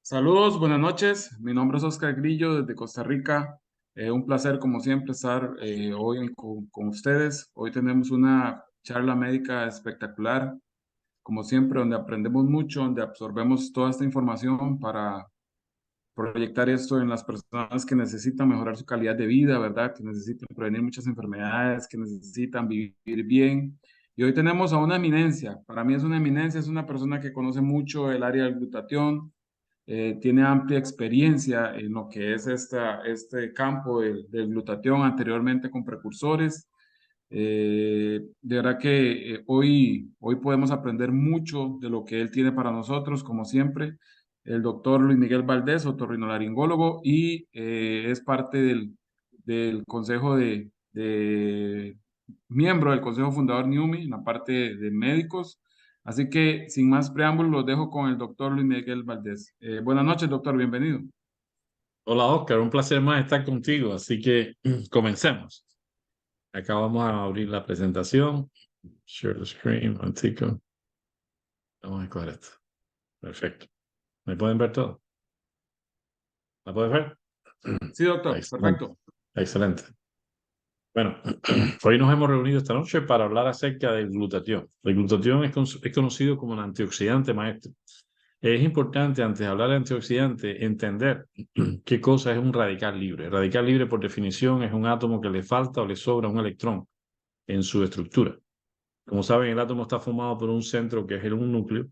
Saludos, buenas noches. Mi nombre es Oscar Grillo desde Costa Rica. Un placer, como siempre, estar hoy con ustedes. Hoy tenemos una charla médica espectacular, como siempre, donde aprendemos mucho, donde absorbemos toda esta información para proyectar esto en las personas que necesitan mejorar su calidad de vida, ¿verdad? Que necesitan prevenir muchas enfermedades, que necesitan vivir bien. Y hoy tenemos a una eminencia. Para mí es una eminencia, es una persona que conoce mucho el área del glutatión, tiene amplia experiencia en lo que es este campo del glutatión anteriormente con precursores. De verdad que hoy podemos aprender mucho de lo que él tiene para nosotros, como siempre. El doctor Luis Miguel Valdés, otorrinolaringólogo, y es parte del consejo miembro del consejo fundador NIUMI, en la parte de médicos. Así que, sin más preámbulos, los dejo con el doctor Luis Miguel Valdés. Buenas noches, doctor, bienvenido. Hola Oscar, un placer más estar contigo, así que comencemos. Acá vamos a abrir la presentación. Share the screen, Antico. Vamos a escoger esto. Perfecto. ¿Me pueden ver todo? ¿La puedes ver? Sí, doctor, Excelente, perfecto. excelente. Bueno, hoy nos hemos reunido esta noche para hablar acerca del glutatión. El glutatión es conocido como el antioxidante maestro. Es importante, antes de hablar de antioxidante, entender qué cosa es un radical libre. Radical libre, por definición, es un átomo que le falta o le sobra un electrón en su estructura. Como saben, el átomo está formado por un centro que es un núcleo,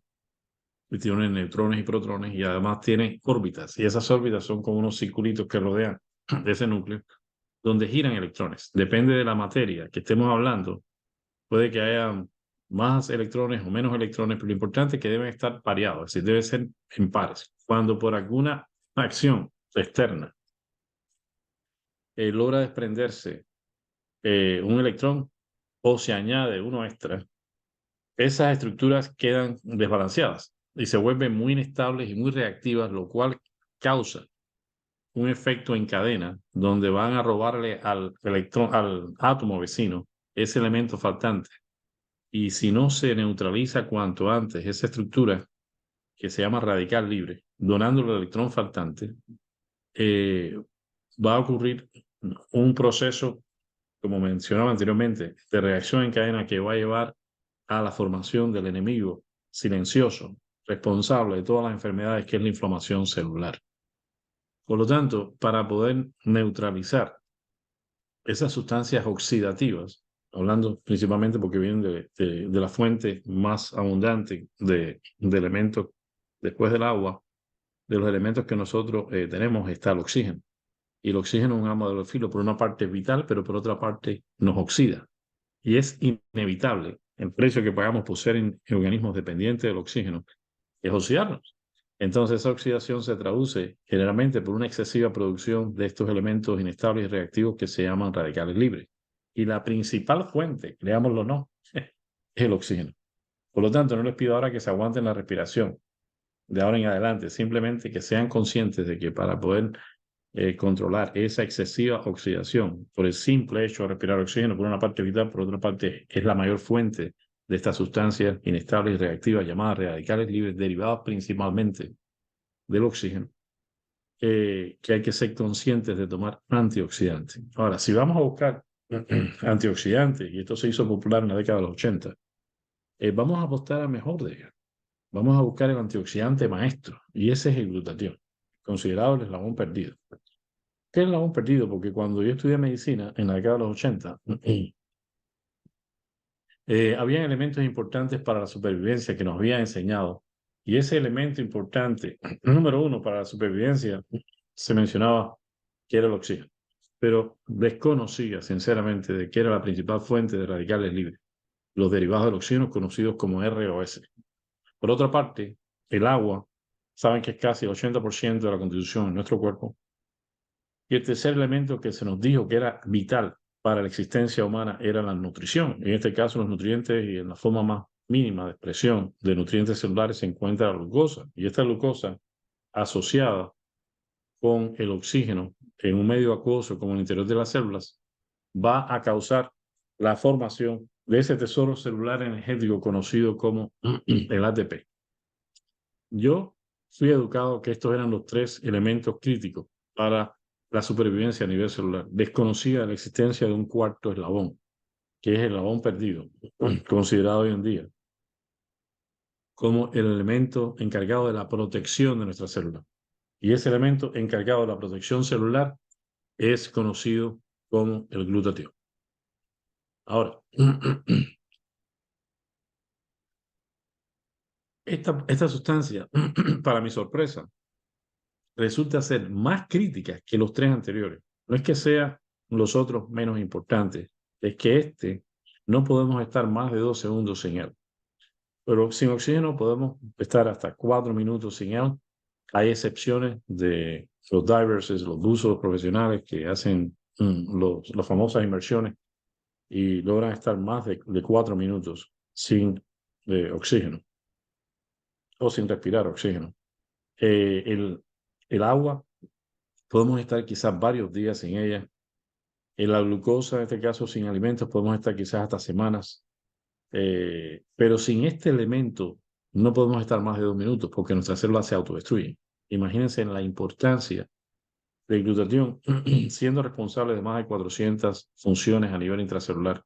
y tiene neutrones y protones, y además tiene órbitas. Y esas órbitas son como unos circulitos que rodean ese núcleo, donde giran electrones. Depende de la materia que estemos hablando, puede que haya más electrones o menos electrones, pero lo importante es que deben estar pareados, es decir, deben ser en pares. Cuando por alguna acción externa logra desprenderse un electrón o se añade uno extra, esas estructuras quedan desbalanceadas y se vuelven muy inestables y muy reactivas, lo cual causa un efecto en cadena donde van a robarle al electrón, al átomo vecino, ese elemento faltante. Y si no se neutraliza cuanto antes esa estructura que se llama radical libre, donando el electrón faltante, eh, va a ocurrir un proceso, como mencionaba anteriormente, de reacción en cadena que va a llevar a la formación del enemigo silencioso, responsable de todas las enfermedades, que es la inflamación celular. Por lo tanto, para poder neutralizar esas sustancias oxidativas, hablando principalmente porque vienen de la fuente más abundante de elementos después del agua, de los elementos que nosotros tenemos está el oxígeno. Y el oxígeno es un arma de doble filo, por una parte es vital, pero por otra parte nos oxida. Y es inevitable el precio que pagamos por ser en organismos dependientes del oxígeno, es oxidarnos. Entonces esa oxidación se traduce generalmente por una excesiva producción de estos elementos inestables y reactivos que se llaman radicales libres. Y la principal fuente, creámoslo o no, es el oxígeno. Por lo tanto, no les pido ahora que se aguanten la respiración de ahora en adelante, simplemente que sean conscientes de que para poder controlar esa excesiva oxidación por el simple hecho de respirar oxígeno, por una parte vital, por otra parte es la mayor fuente de estas sustancias inestables y reactivas llamadas radicales libres, derivadas principalmente del oxígeno, que hay que ser conscientes de tomar antioxidantes. Ahora, si vamos a buscar antioxidantes, y esto se hizo popular en la década de los 80, vamos a apostar al mejor de ellos. Vamos a buscar el antioxidante maestro, y ese es el glutatión, considerado el eslabón perdido. ¿Qué es eslabón perdido? Porque cuando yo estudié medicina en la década de los 80, había elementos importantes para la supervivencia que nos habían enseñado. Y ese elemento importante, número uno para la supervivencia, se mencionaba que era el oxígeno. Pero desconocía sinceramente de qué era la principal fuente de radicales libres, los derivados del oxígeno conocidos como ROS. Por otra parte, el agua, saben que es casi el 80% de la constitución de nuestro cuerpo. Y el tercer elemento que se nos dijo que era vital para la existencia humana era la nutrición. En este caso, los nutrientes, y en la forma más mínima de expresión de nutrientes celulares, se encuentra la glucosa. Y esta glucosa, asociada con el oxígeno en un medio acuoso como el interior de las células, va a causar la formación de ese tesoro celular energético conocido como el ATP. Yo fui educado que estos eran los 3 elementos críticos para la supervivencia a nivel celular. Desconocida la existencia de un cuarto eslabón, que es el eslabón perdido, considerado hoy en día como el elemento encargado de la protección de nuestra célula. Y ese elemento encargado de la protección celular es conocido como el glutatión. Ahora, esta sustancia, para mi sorpresa, resulta ser más crítica que los 3 anteriores. No es que sean los otros menos importantes, es que no podemos estar más de 2 segundos sin él. Pero sin oxígeno podemos estar hasta 4 minutos sin él. Hay excepciones de los divers, los buzos profesionales que hacen las famosas inmersiones y logran estar más de 4 minutos sin oxígeno o sin respirar oxígeno. Eh, el, el agua, podemos estar quizás varios días sin ella. En la glucosa, en este caso, sin alimentos, podemos estar quizás hasta semanas. Pero sin este elemento no podemos estar más de 2 minutos porque nuestras células se autodestruyen. Imagínense en la importancia del glutatión siendo responsable de más de 400 funciones a nivel intracelular.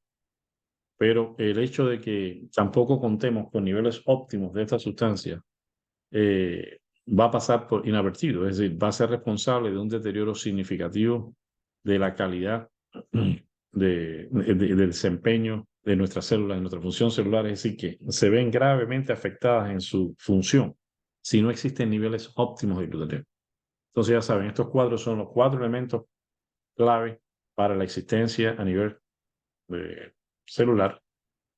Pero el hecho de que tampoco contemos con niveles óptimos de esta sustancia va a pasar por inadvertido, es decir, va a ser responsable de un deterioro significativo de la calidad del desempeño de nuestras células, de nuestra función celular, es decir, que se ven gravemente afectadas en su función si no existen niveles óptimos de glutatión. Entonces, ya saben, estos 4 son los 4 elementos clave para la existencia a nivel celular,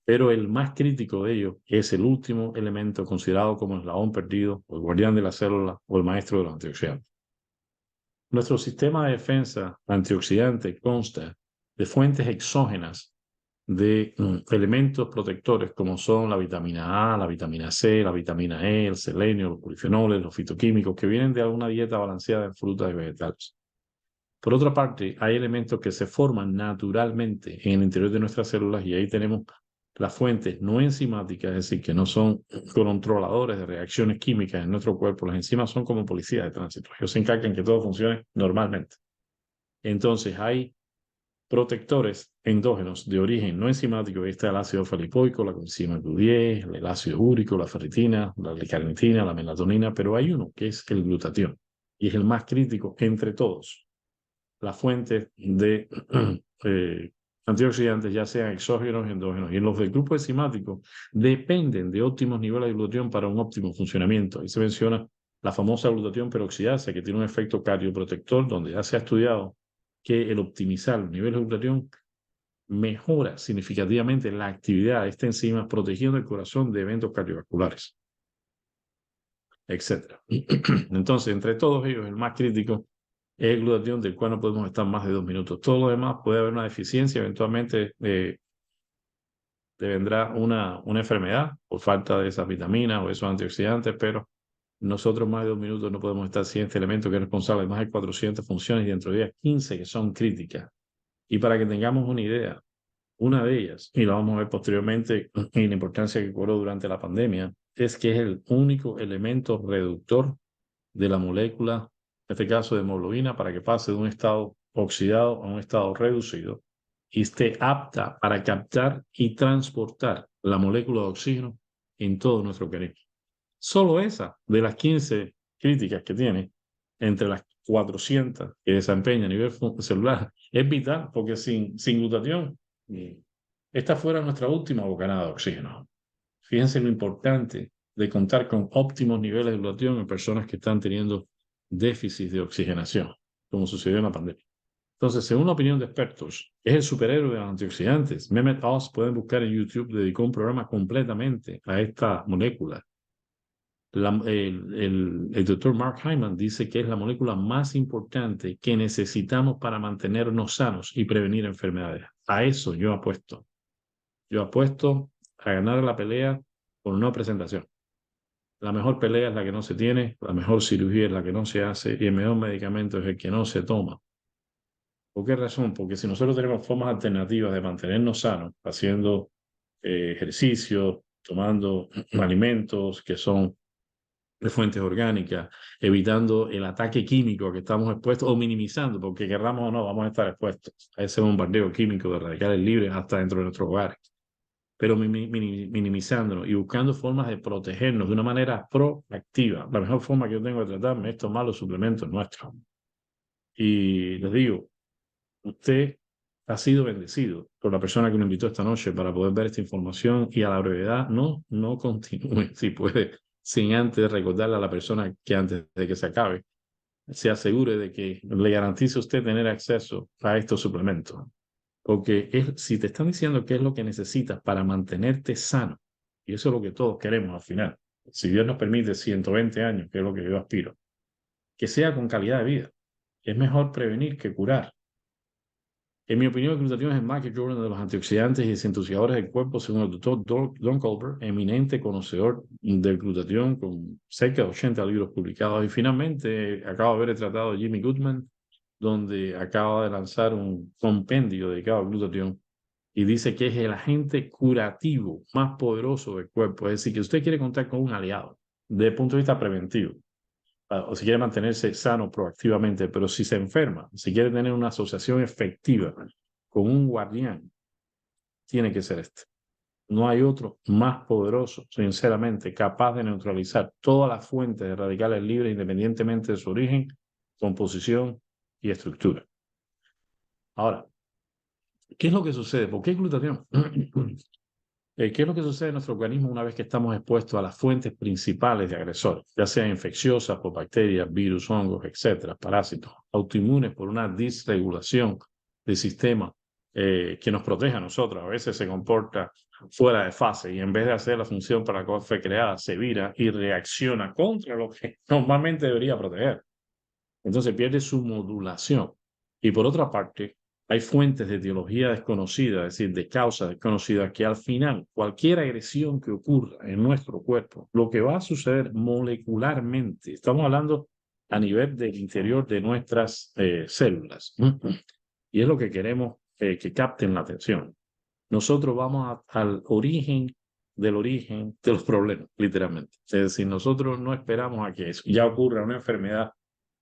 pero el más crítico de ellos es el último elemento considerado como el eslabón perdido, o el guardián de la célula, o el maestro de los antioxidantes. Nuestro sistema de defensa antioxidante consta de fuentes exógenas de elementos protectores como son la vitamina A, la vitamina C, la vitamina E, el selenio, los polifenoles, los fitoquímicos que vienen de alguna dieta balanceada en frutas y vegetales. Por otra parte, hay elementos que se forman naturalmente en el interior de nuestras células y ahí tenemos las fuentes no enzimáticas, es decir, que no son controladores de reacciones químicas en nuestro cuerpo. Las enzimas son como policías de tránsito. Ellos se encargan que todo funcione normalmente. Entonces, hay protectores endógenos de origen no enzimático. Ahí está el ácido folipoico, la coenzima Q10, el ácido úrico, la ferritina, la L-carnitina, la melatonina, pero hay uno que es el glutatión y es el más crítico entre todos. Las fuentes de antioxidantes, ya sean exógenos o endógenos. Y en los del grupo enzimático dependen de óptimos niveles de glutatión para un óptimo funcionamiento. Ahí se menciona la famosa glutatión peroxidasa, que tiene un efecto cardioprotector, donde ya se ha estudiado que el optimizar los niveles de glutatión mejora significativamente la actividad de esta enzima, protegiendo el corazón de eventos cardiovasculares, etc. Entonces, entre todos ellos, el más crítico es el glutatión, del cual no podemos estar más de 2 minutos. Todo lo demás puede haber una deficiencia, eventualmente te vendrá una enfermedad por falta de esas vitaminas o esos antioxidantes, pero nosotros más de 2 minutos no podemos estar sin este elemento que es responsable de más de 400 funciones y dentro de ellas 15 que son críticas. Y para que tengamos una idea, una de ellas, y la vamos a ver posteriormente en la importancia que cobró durante la pandemia, es que es el único elemento reductor de la molécula, en este caso de hemoglobina, para que pase de un estado oxidado a un estado reducido y esté apta para captar y transportar la molécula de oxígeno en todo nuestro organismo. Solo esa de las 15 críticas que tiene, entre las 400 que desempeña a nivel celular, es vital porque sin glutatión, esta fuera nuestra última bocanada de oxígeno. Fíjense lo importante de contar con óptimos niveles de glutatión en personas que están teniendo déficit de oxigenación, como sucedió en la pandemia. Entonces, según la opinión de expertos, es el superhéroe de los antioxidantes. Mehmet Oz, pueden buscar en YouTube, dedicó un programa completamente a esta molécula. El doctor Mark Hyman dice que es la molécula más importante que necesitamos para mantenernos sanos y prevenir enfermedades. A eso yo apuesto. Yo apuesto a ganar la pelea por una presentación. La mejor pelea es la que no se tiene, la mejor cirugía es la que no se hace y el mejor medicamento es el que no se toma. ¿Por qué razón? Porque si nosotros tenemos formas alternativas de mantenernos sanos, haciendo ejercicio, tomando alimentos que son de fuentes orgánicas, evitando el ataque químico a que estamos expuestos o minimizando, porque querramos o no, vamos a estar expuestos a ese bombardeo químico de radicales libres hasta dentro de nuestros hogares, pero minimizándolo y buscando formas de protegernos de una manera proactiva. La mejor forma que yo tengo de tratarme es tomar los suplementos nuestros. Y les digo, usted ha sido bendecido por la persona que lo invitó esta noche para poder ver esta información y a la brevedad no continúe, si puede, sin antes recordarle a la persona que antes de que se acabe, se asegure de que le garantice a usted tener acceso a estos suplementos. Porque si te están diciendo qué es lo que necesitas para mantenerte sano, y eso es lo que todos queremos al final, si Dios nos permite 120 años, que es lo que yo aspiro, que sea con calidad de vida. Es mejor prevenir que curar. En mi opinión, el glutatión es el Michael Jordan de los antioxidantes y desintoxicadores del cuerpo, según el doctor Don Colbert, eminente conocedor del glutatión, con cerca de 80 libros publicados. Y finalmente, acabo de ver el tratado de Jimmy Goodman, donde acaba de lanzar un compendio dedicado al glutatión y dice que es el agente curativo más poderoso del cuerpo. Es decir, que usted quiere contar con un aliado desde el punto de vista preventivo, o si quiere mantenerse sano proactivamente, pero si se enferma, si quiere tener una asociación efectiva con un guardián, tiene que ser este. No hay otro más poderoso, sinceramente, capaz de neutralizar todas las fuentes de radicales libres independientemente de su origen, composición y estructura. Ahora, ¿qué es lo que sucede? ¿Por qué glutatión? ¿Qué es lo que sucede en nuestro organismo una vez que estamos expuestos a las fuentes principales de agresores, ya sean infecciosas por bacterias, virus, hongos, etcétera, parásitos, autoinmunes por una disregulación del sistema que nos protege a nosotros? A veces se comporta fuera de fase y en vez de hacer la función para la cual fue creada, se vira y reacciona contra lo que normalmente debería proteger. Entonces pierde su modulación. Y por otra parte, hay fuentes de etiología desconocida, es decir, de causa desconocida, que al final, cualquier agresión que ocurra en nuestro cuerpo, lo que va a suceder molecularmente, estamos hablando a nivel del interior de nuestras células, y es lo que queremos que capten la atención. Nosotros vamos al origen de los problemas, literalmente. Es decir, nosotros no esperamos a que ya ocurra una enfermedad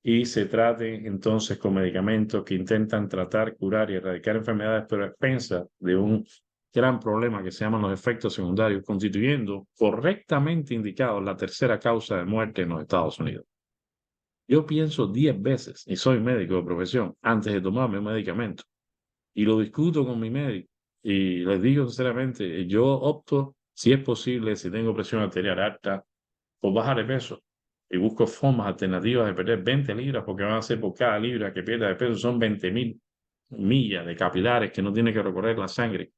y se trate entonces con medicamentos que intentan tratar, curar y erradicar enfermedades, pero a expensas de un gran problema que se llaman los efectos secundarios, constituyendo correctamente indicados la tercera causa de muerte en los Estados Unidos. Yo pienso 10 veces, y soy médico de profesión, antes de tomarme un medicamento, y lo discuto con mi médico, y les digo sinceramente, yo opto, si es posible, si tengo presión arterial alta, por bajar de peso y busco formas alternativas de perder 20 libras, porque van a ser por cada libra que pierda de peso, son 20.000 millas de capilares que no tiene que recorrer la sangre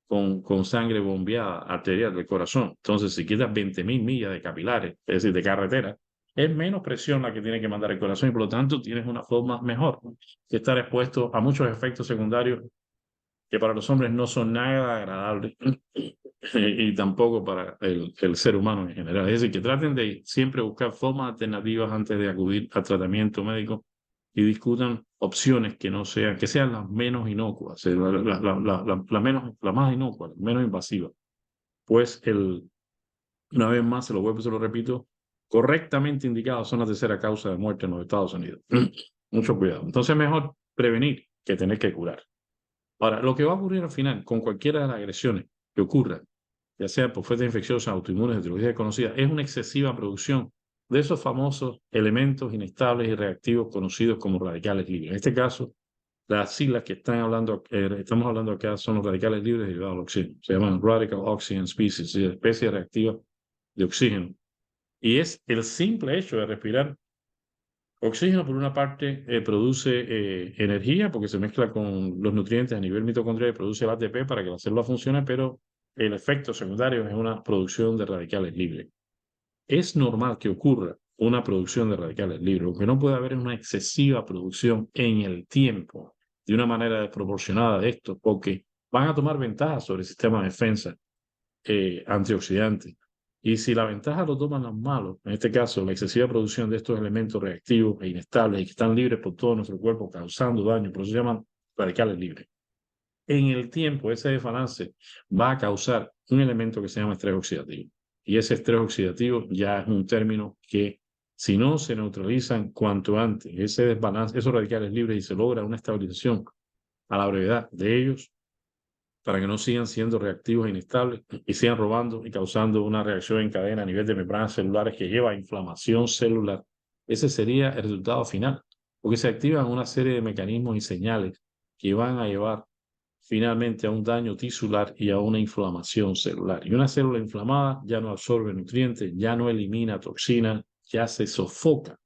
con sangre bombeada arterial del corazón. Entonces, si quitas 20.000 millas de capilares, es decir, de carretera, es menos presión la que tiene que mandar el corazón y por lo tanto tienes una forma mejor que estar expuesto a muchos efectos secundarios que para los hombres no son nada agradables y tampoco para el ser humano en general. Es decir, que traten de siempre buscar formas alternativas antes de acudir al tratamiento médico y discutan opciones que no sean, que sean las menos inocuas, la más inocua, la menos invasiva. Pues una vez más, se lo vuelvo y se lo repito, correctamente indicados son la tercera causa de muerte en los Estados Unidos. Mucho cuidado. Entonces es mejor prevenir que tener que curar. Ahora, lo que va a ocurrir al final con cualquiera de las agresiones que ocurran, ya sea por fuentes infecciosas, autoinmunes, etiología desconocida, es una excesiva producción de esos famosos elementos inestables y reactivos conocidos como radicales libres. En este caso, las siglas que estamos hablando acá son los radicales libres derivados del oxígeno. Se llaman Radical Oxygen Species, especie reactiva de oxígeno. Y es el simple hecho de respirar oxígeno, por una parte, produce energía porque se mezcla con los nutrientes a nivel mitocondrial y produce el ATP para que la célula funcione, pero el efecto secundario es una producción de radicales libres. Es normal que ocurra una producción de radicales libres. Lo que no puede haber es una excesiva producción en el tiempo de una manera desproporcionada de esto, porque van a tomar ventaja sobre el sistema de defensa antioxidante. Y si la ventaja lo toman los malos, en este caso la excesiva producción de estos elementos reactivos e inestables y que están libres por todo nuestro cuerpo causando daño, por eso se llaman radicales libres. En el tiempo, ese desbalance va a causar un elemento que se llama estrés oxidativo. Y ese estrés oxidativo ya es un término que, si no se neutralizan cuanto antes ese desbalance, esos radicales libres, y se logra una estabilización a la brevedad de ellos, para que no sigan siendo reactivos e inestables y sigan robando y causando una reacción en cadena a nivel de membranas celulares que lleva a inflamación celular. Ese sería el resultado final, porque se activan una serie de mecanismos y señales que van a llevar finalmente a un daño tisular y a una inflamación celular. Y una célula inflamada ya no absorbe nutrientes, ya no elimina toxinas, ya se sofoca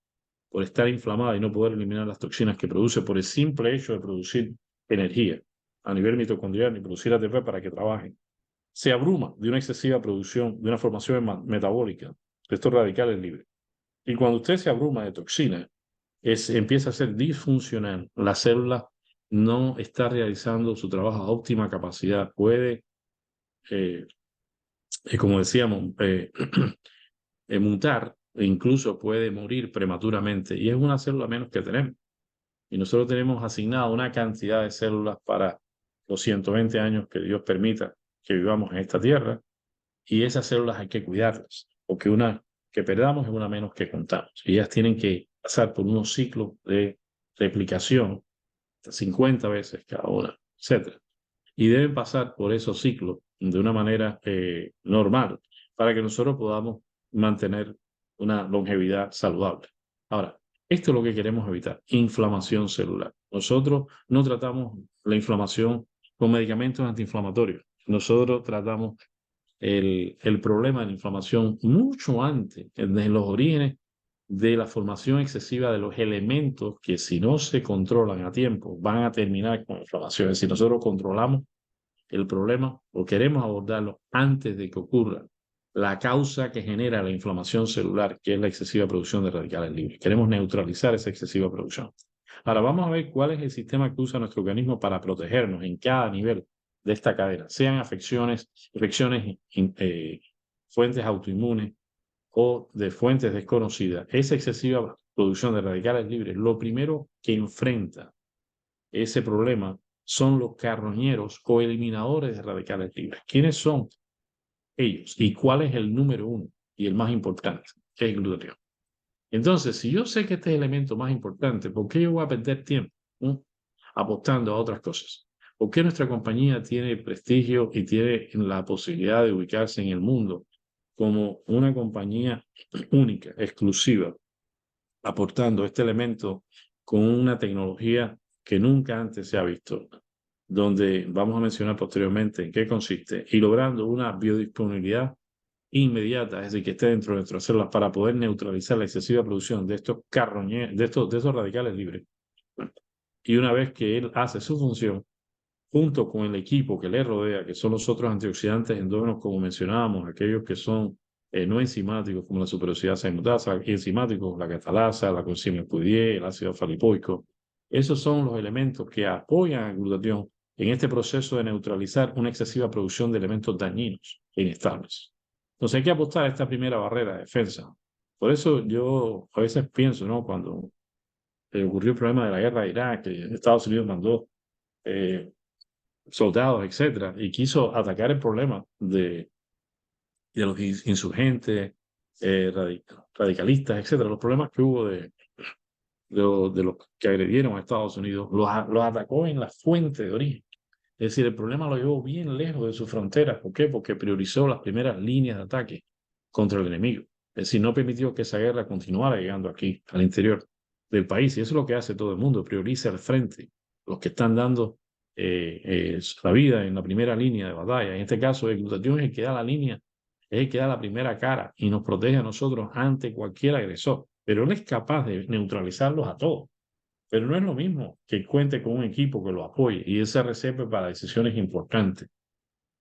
por estar inflamada y no poder eliminar las toxinas que produce por el simple hecho de producir energía a nivel mitocondrial y producir ATP para que trabajen. Se abruma de una excesiva producción, de una formación metabólica de estos radicales libres. Y cuando usted se abruma de toxinas, empieza a ser disfuncional. La célula no está realizando su trabajo a óptima capacidad. Puede, eh, como decíamos, mutar e incluso puede morir prematuramente. Y es una célula menos que tenemos. Y nosotros tenemos asignado una cantidad de células para los 120 años que Dios permita que vivamos en esta tierra. Y esas células hay que cuidarlas, porque una que perdamos es una menos que contamos. Y ellas tienen que pasar por unos ciclos de replicación, 50 veces cada una, etcétera. Y deben pasar por esos ciclos de una manera normal para que nosotros podamos mantener una longevidad saludable. Ahora, esto es lo que queremos evitar, inflamación celular. Nosotros no tratamos la inflamación con medicamentos antiinflamatorios. Nosotros tratamos el problema de la inflamación mucho antes, en los orígenes de la formación excesiva de los elementos que, si no se controlan a tiempo, van a terminar con inflamación. Es decir, nosotros controlamos el problema o queremos abordarlo antes de que ocurra la causa que genera la inflamación celular, que es la excesiva producción de radicales libres. Queremos neutralizar esa excesiva producción. Ahora vamos a ver cuál es el sistema que usa nuestro organismo para protegernos en cada nivel de esta cadena, sean infecciones, fuentes autoinmunes o de fuentes desconocidas. Esa excesiva producción de radicales libres, lo primero que enfrenta ese problema son los carroñeros o eliminadores de radicales libres. ¿Quiénes son ellos? ¿Y cuál es el número uno y el más importante? Que es el glutatión. Entonces, si yo sé que este es el elemento más importante, ¿por qué yo voy a perder tiempo apostando a otras cosas? ¿Por qué nuestra compañía tiene prestigio y tiene la posibilidad de ubicarse en el mundo como una compañía única, exclusiva, aportando este elemento con una tecnología que nunca antes se ha visto, donde vamos a mencionar posteriormente en qué consiste, y logrando una biodisponibilidad inmediata, es decir, que esté dentro de nuestras células para poder neutralizar la excesiva producción de estos de esos radicales libres. Y una vez que él hace su función, junto con el equipo que le rodea, que son los otros antioxidantes endógenos, como mencionábamos, aquellos que son no enzimáticos, como la superoxidasa mutasa, y enzimáticos, la catalasa, la coenzima Q10, el ácido falipoico. Esos son los elementos que apoyan al glutatión en este proceso de neutralizar una excesiva producción de elementos dañinos e inestables. Entonces hay que apostar a esta primera barrera de defensa. Por eso yo a veces pienso, ¿no? Cuando ocurrió el problema de la guerra de Irak, que Estados Unidos mandó soldados, etcétera, y quiso atacar el problema de los insurgentes, radicalistas, etcétera, los problemas que hubo de los que agredieron a Estados Unidos, los atacó en la fuente de origen. Es decir, el problema lo llevó bien lejos de sus fronteras. ¿Por qué? Porque priorizó las primeras líneas de ataque contra el enemigo. Es decir, no permitió que esa guerra continuara llegando aquí, al interior del país. Y eso es lo que hace todo el mundo, prioriza al frente, los que están dando la vida en la primera línea de batalla. En este caso, el glutatión es el que da la línea, es el que da la primera cara y nos protege a nosotros ante cualquier agresor. Pero él es capaz de neutralizarlos a todos. Pero no es lo mismo que cuente con un equipo que lo apoye y él se reserve para decisiones importantes.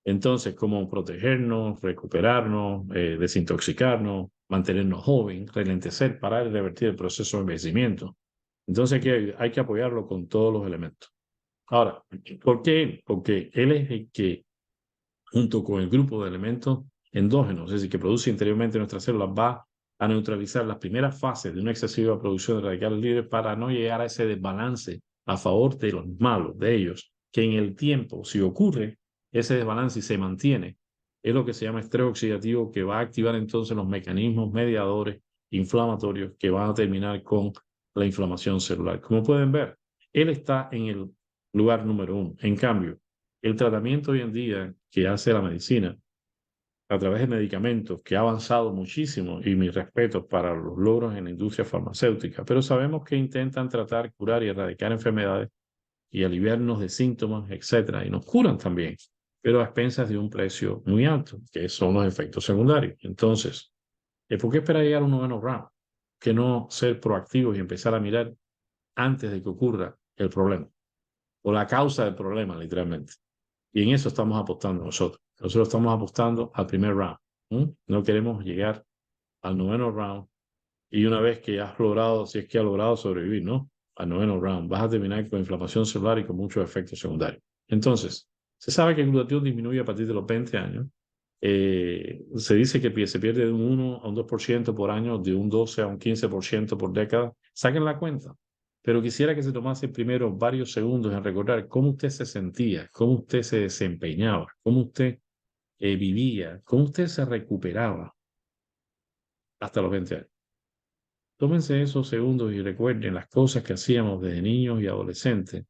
Entonces, como protegernos, recuperarnos, desintoxicarnos, mantenernos jóvenes, relentecer, parar y revertir el proceso de envejecimiento. Entonces hay que apoyarlo con todos los elementos. Ahora, ¿por qué él? Porque él es el que, junto con el grupo de elementos endógenos, es decir, que produce interiormente nuestras células, va a neutralizar las primeras fases de una excesiva producción de radicales libres para no llegar a ese desbalance a favor de los malos, de ellos, que en el tiempo, si ocurre ese desbalance y se mantiene, es lo que se llama estrés oxidativo, que va a activar entonces los mecanismos mediadores inflamatorios que van a terminar con la inflamación celular. Como pueden ver, él está en el lugar número 1. En cambio, el tratamiento hoy en día que hace la medicina a través de medicamentos, que ha avanzado muchísimo, y mis respetos para los logros en la industria farmacéutica, pero sabemos que intentan tratar, curar y erradicar enfermedades y aliviarnos de síntomas, etcétera, y nos curan también, pero a expensas de un precio muy alto, que son los efectos secundarios. Entonces, ¿por qué esperar llegar a un noveno round? Que no ser proactivos y empezar a mirar antes de que ocurra el problema, o la causa del problema, literalmente. Y en eso estamos apostando nosotros. Nosotros estamos apostando al primer round. No queremos llegar al noveno round y una vez que has logrado, si es que has logrado sobrevivir, ¿no? Al noveno round, vas a terminar con inflamación celular y con muchos efectos secundarios. Entonces, se sabe que el glutatión disminuye a partir de los 20 años. Se dice que se pierde de un 1 a un 2% por año, de un 12 a un 15% por década. Saquen la cuenta. Pero quisiera que se tomase primero varios segundos en recordar cómo usted se sentía, cómo usted se desempeñaba, cómo usted vivía, cómo usted se recuperaba hasta los 20 años. Tómense esos segundos y recuerden las cosas que hacíamos desde niños y adolescentes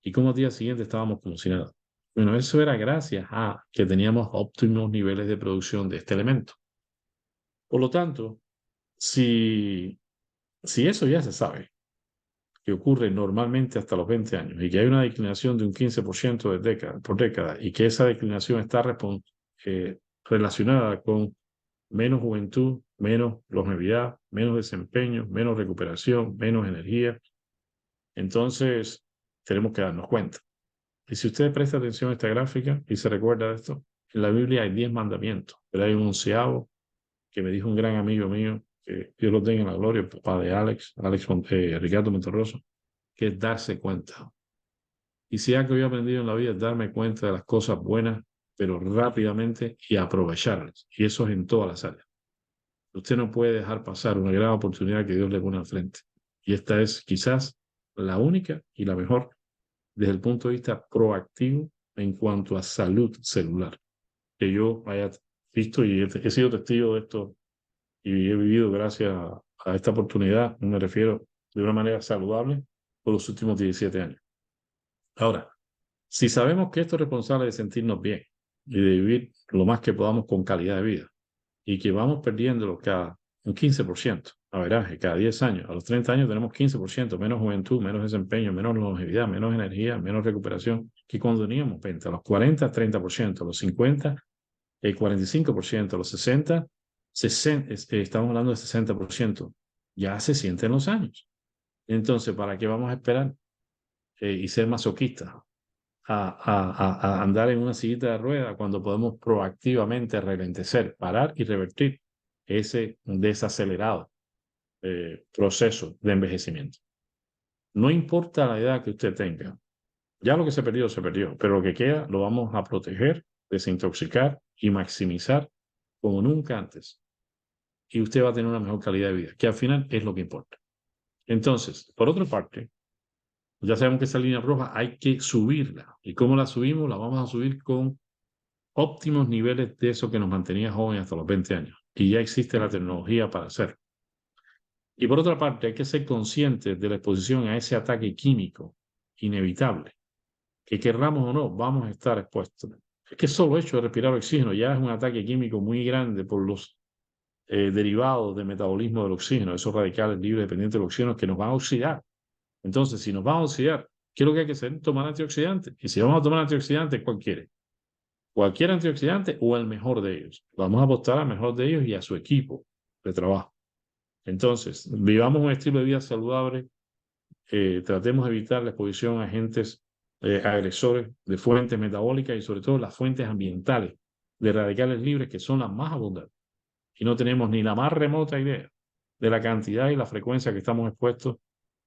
y cómo al día siguiente estábamos como si nada. Bueno, eso era gracias a que teníamos óptimos niveles de producción de este elemento. Por lo tanto, si eso ya se sabe, que ocurre normalmente hasta los 20 años y que hay una declinación de un 15% por década y que esa declinación está relacionada con menos juventud, menos longevidad, menos desempeño, menos recuperación, menos energía, entonces tenemos que darnos cuenta. Y si usted presta atención a esta gráfica y se recuerda de esto, en la Biblia hay 10 mandamientos, pero hay un 11º que me dijo un gran amigo mío, que Dios lo tenga en la gloria, el papá de Ricardo Monterroso, que es darse cuenta. Y si algo yo he aprendido en la vida es darme cuenta de las cosas buenas, pero rápidamente y aprovecharlas. Y eso es en todas las áreas. Usted no puede dejar pasar una gran oportunidad que Dios le pone al frente. Y esta es quizás la única y la mejor desde el punto de vista proactivo en cuanto a salud celular que yo haya visto y he sido testigo de esto y he vivido gracias a esta oportunidad, me refiero de una manera saludable por los últimos 17 años. Ahora, si sabemos que esto es responsable de sentirnos bien y de vivir lo más que podamos con calidad de vida y que vamos perdiéndolo cada un 15%, a veraje, cada 10 años, a los 30 años tenemos 15%, menos juventud, menos desempeño, menos longevidad, menos energía, menos recuperación que cuando teníamos 20, a los 40, 30%, a los 50, el 45%, a los 60, estamos hablando de 60%. Ya se sienten los años. Entonces, ¿para qué vamos a esperar y ser masoquistas a andar en una sillita de rueda cuando podemos proactivamente ralentecer, parar y revertir ese desacelerado proceso de envejecimiento? No importa la edad que usted tenga, ya lo que se perdió, pero lo que queda lo vamos a proteger, desintoxicar y maximizar como nunca antes. Y usted va a tener una mejor calidad de vida, que al final es lo que importa. Entonces, por otra parte, ya sabemos que esa línea roja hay que subirla. ¿Y cómo la subimos? La vamos a subir con óptimos niveles de eso que nos mantenía jóvenes hasta los 20 años. Y ya existe la tecnología para hacerlo. Y por otra parte, hay que ser conscientes de la exposición a ese ataque químico inevitable, que querramos o no, vamos a estar expuestos. Es que solo hecho de respirar oxígeno ya es un ataque químico muy grande por los derivados del metabolismo del oxígeno, esos radicales libres dependientes del oxígeno que nos van a oxidar. Entonces, si nos van a oxidar, ¿qué es lo que hay que hacer? Tomar antioxidantes. Y si vamos a tomar antioxidantes, ¿cuál quiere? Cualquier antioxidante o el mejor de ellos. Vamos a apostar al mejor de ellos y a su equipo de trabajo. Entonces, vivamos un estilo de vida saludable, tratemos de evitar la exposición a agentes agresores de fuentes metabólicas y sobre todo las fuentes ambientales de radicales libres que son las más abundantes. Y no tenemos ni la más remota idea de la cantidad y la frecuencia que estamos expuestos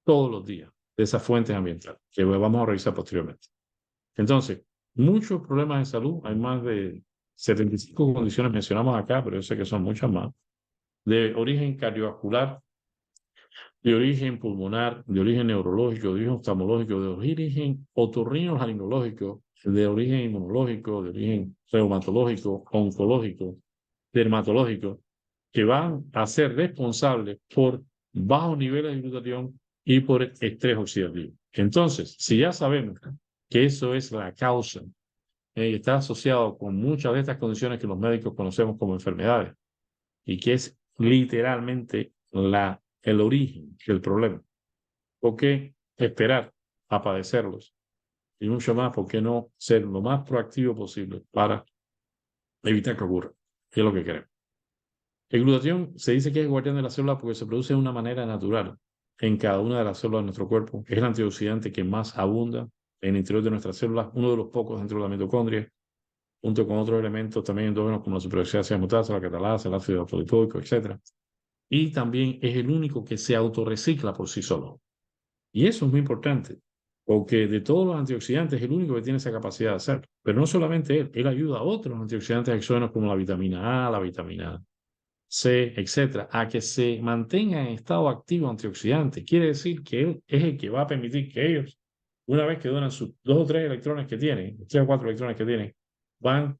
todos los días de esas fuentes ambientales, que vamos a revisar posteriormente. Entonces, muchos problemas de salud, hay más de 75 condiciones mencionamos acá, pero yo sé que son muchas más, de origen cardiovascular, de origen pulmonar, de origen neurológico, de origen oftalmológico, de origen otorrinolaringológico de origen inmunológico, de origen reumatológico, oncológico, dermatológico, que van a ser responsables por bajos niveles de glutatión y por estrés oxidativo. Entonces, si ya sabemos que eso es la causa y está asociado con muchas de estas condiciones que los médicos conocemos como enfermedades y que es literalmente el origen del problema, ¿por qué esperar a padecerlos? Y mucho más, ¿por qué no ser lo más proactivo posible para evitar que ocurra? Que es lo que queremos. El glutatión se dice que es guardián de la célula porque se produce de una manera natural en cada una de las células de nuestro cuerpo. Es el antioxidante que más abunda en el interior de nuestras células, uno de los pocos dentro de la mitocondria, junto con otros elementos también endógenos como la superoxidación mutasa, la catalasa, el ácido fosfolípico, etc. Y también es el único que se autorrecicla por sí solo. Y eso es muy importante, porque de todos los antioxidantes es el único que tiene esa capacidad de hacerlo. Pero no solamente él ayuda a otros antioxidantes exógenos como la vitamina A, la vitamina C, etcétera, a que se mantengan en estado activo antioxidante. Quiere decir que él es el que va a permitir que ellos, una vez que donan sus 2 o 3 electrones que tienen, 3 o 4 electrones que tienen, van,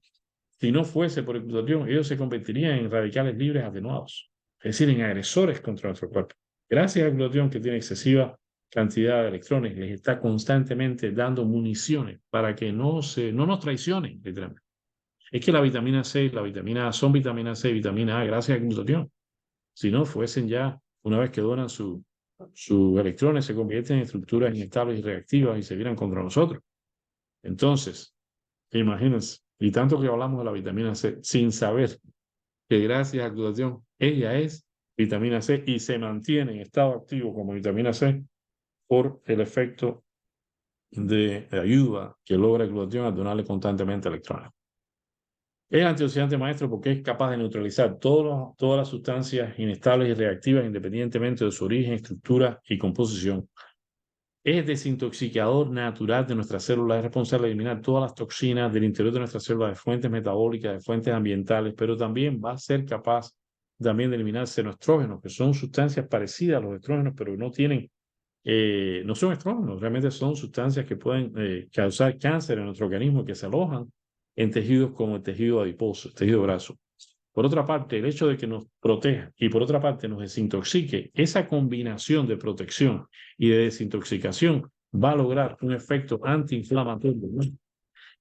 si no fuese por el glutatión, ellos se convertirían en radicales libres atenuados, es decir, en agresores contra nuestro cuerpo. Gracias al glutatión, que tiene excesiva cantidad de electrones, les está constantemente dando municiones para que no nos traicionen, literalmente. Es que la vitamina C y la vitamina A son vitamina C y vitamina A gracias al glutatión. Si no fuesen ya, una vez que donan sus electrones, se convierten en estructuras inestables y reactivas y se viran contra nosotros. Entonces, imagínense, y tanto que hablamos de la vitamina C, sin saber que gracias al glutatión, ella es vitamina C y se mantiene en estado activo como vitamina C por el efecto de ayuda que logra el glutatión al donarle constantemente electrones. Es antioxidante maestro porque es capaz de neutralizar todas las sustancias inestables y reactivas independientemente de su origen, estructura y composición. Es desintoxicador natural de nuestras células, es responsable de eliminar todas las toxinas del interior de nuestras células, de fuentes metabólicas, de fuentes ambientales, pero también va a ser capaz también de eliminar xenostrógenos, que son sustancias parecidas a los estrógenos, pero no tienen, no son estrógenos, realmente son sustancias que pueden causar cáncer en nuestro organismo, que se alojan en tejidos como el tejido adiposo, el tejido graso. Por otra parte, el hecho de que nos proteja y por otra parte nos desintoxique, esa combinación de protección y de desintoxicación va a lograr un efecto antiinflamatorio, ¿no?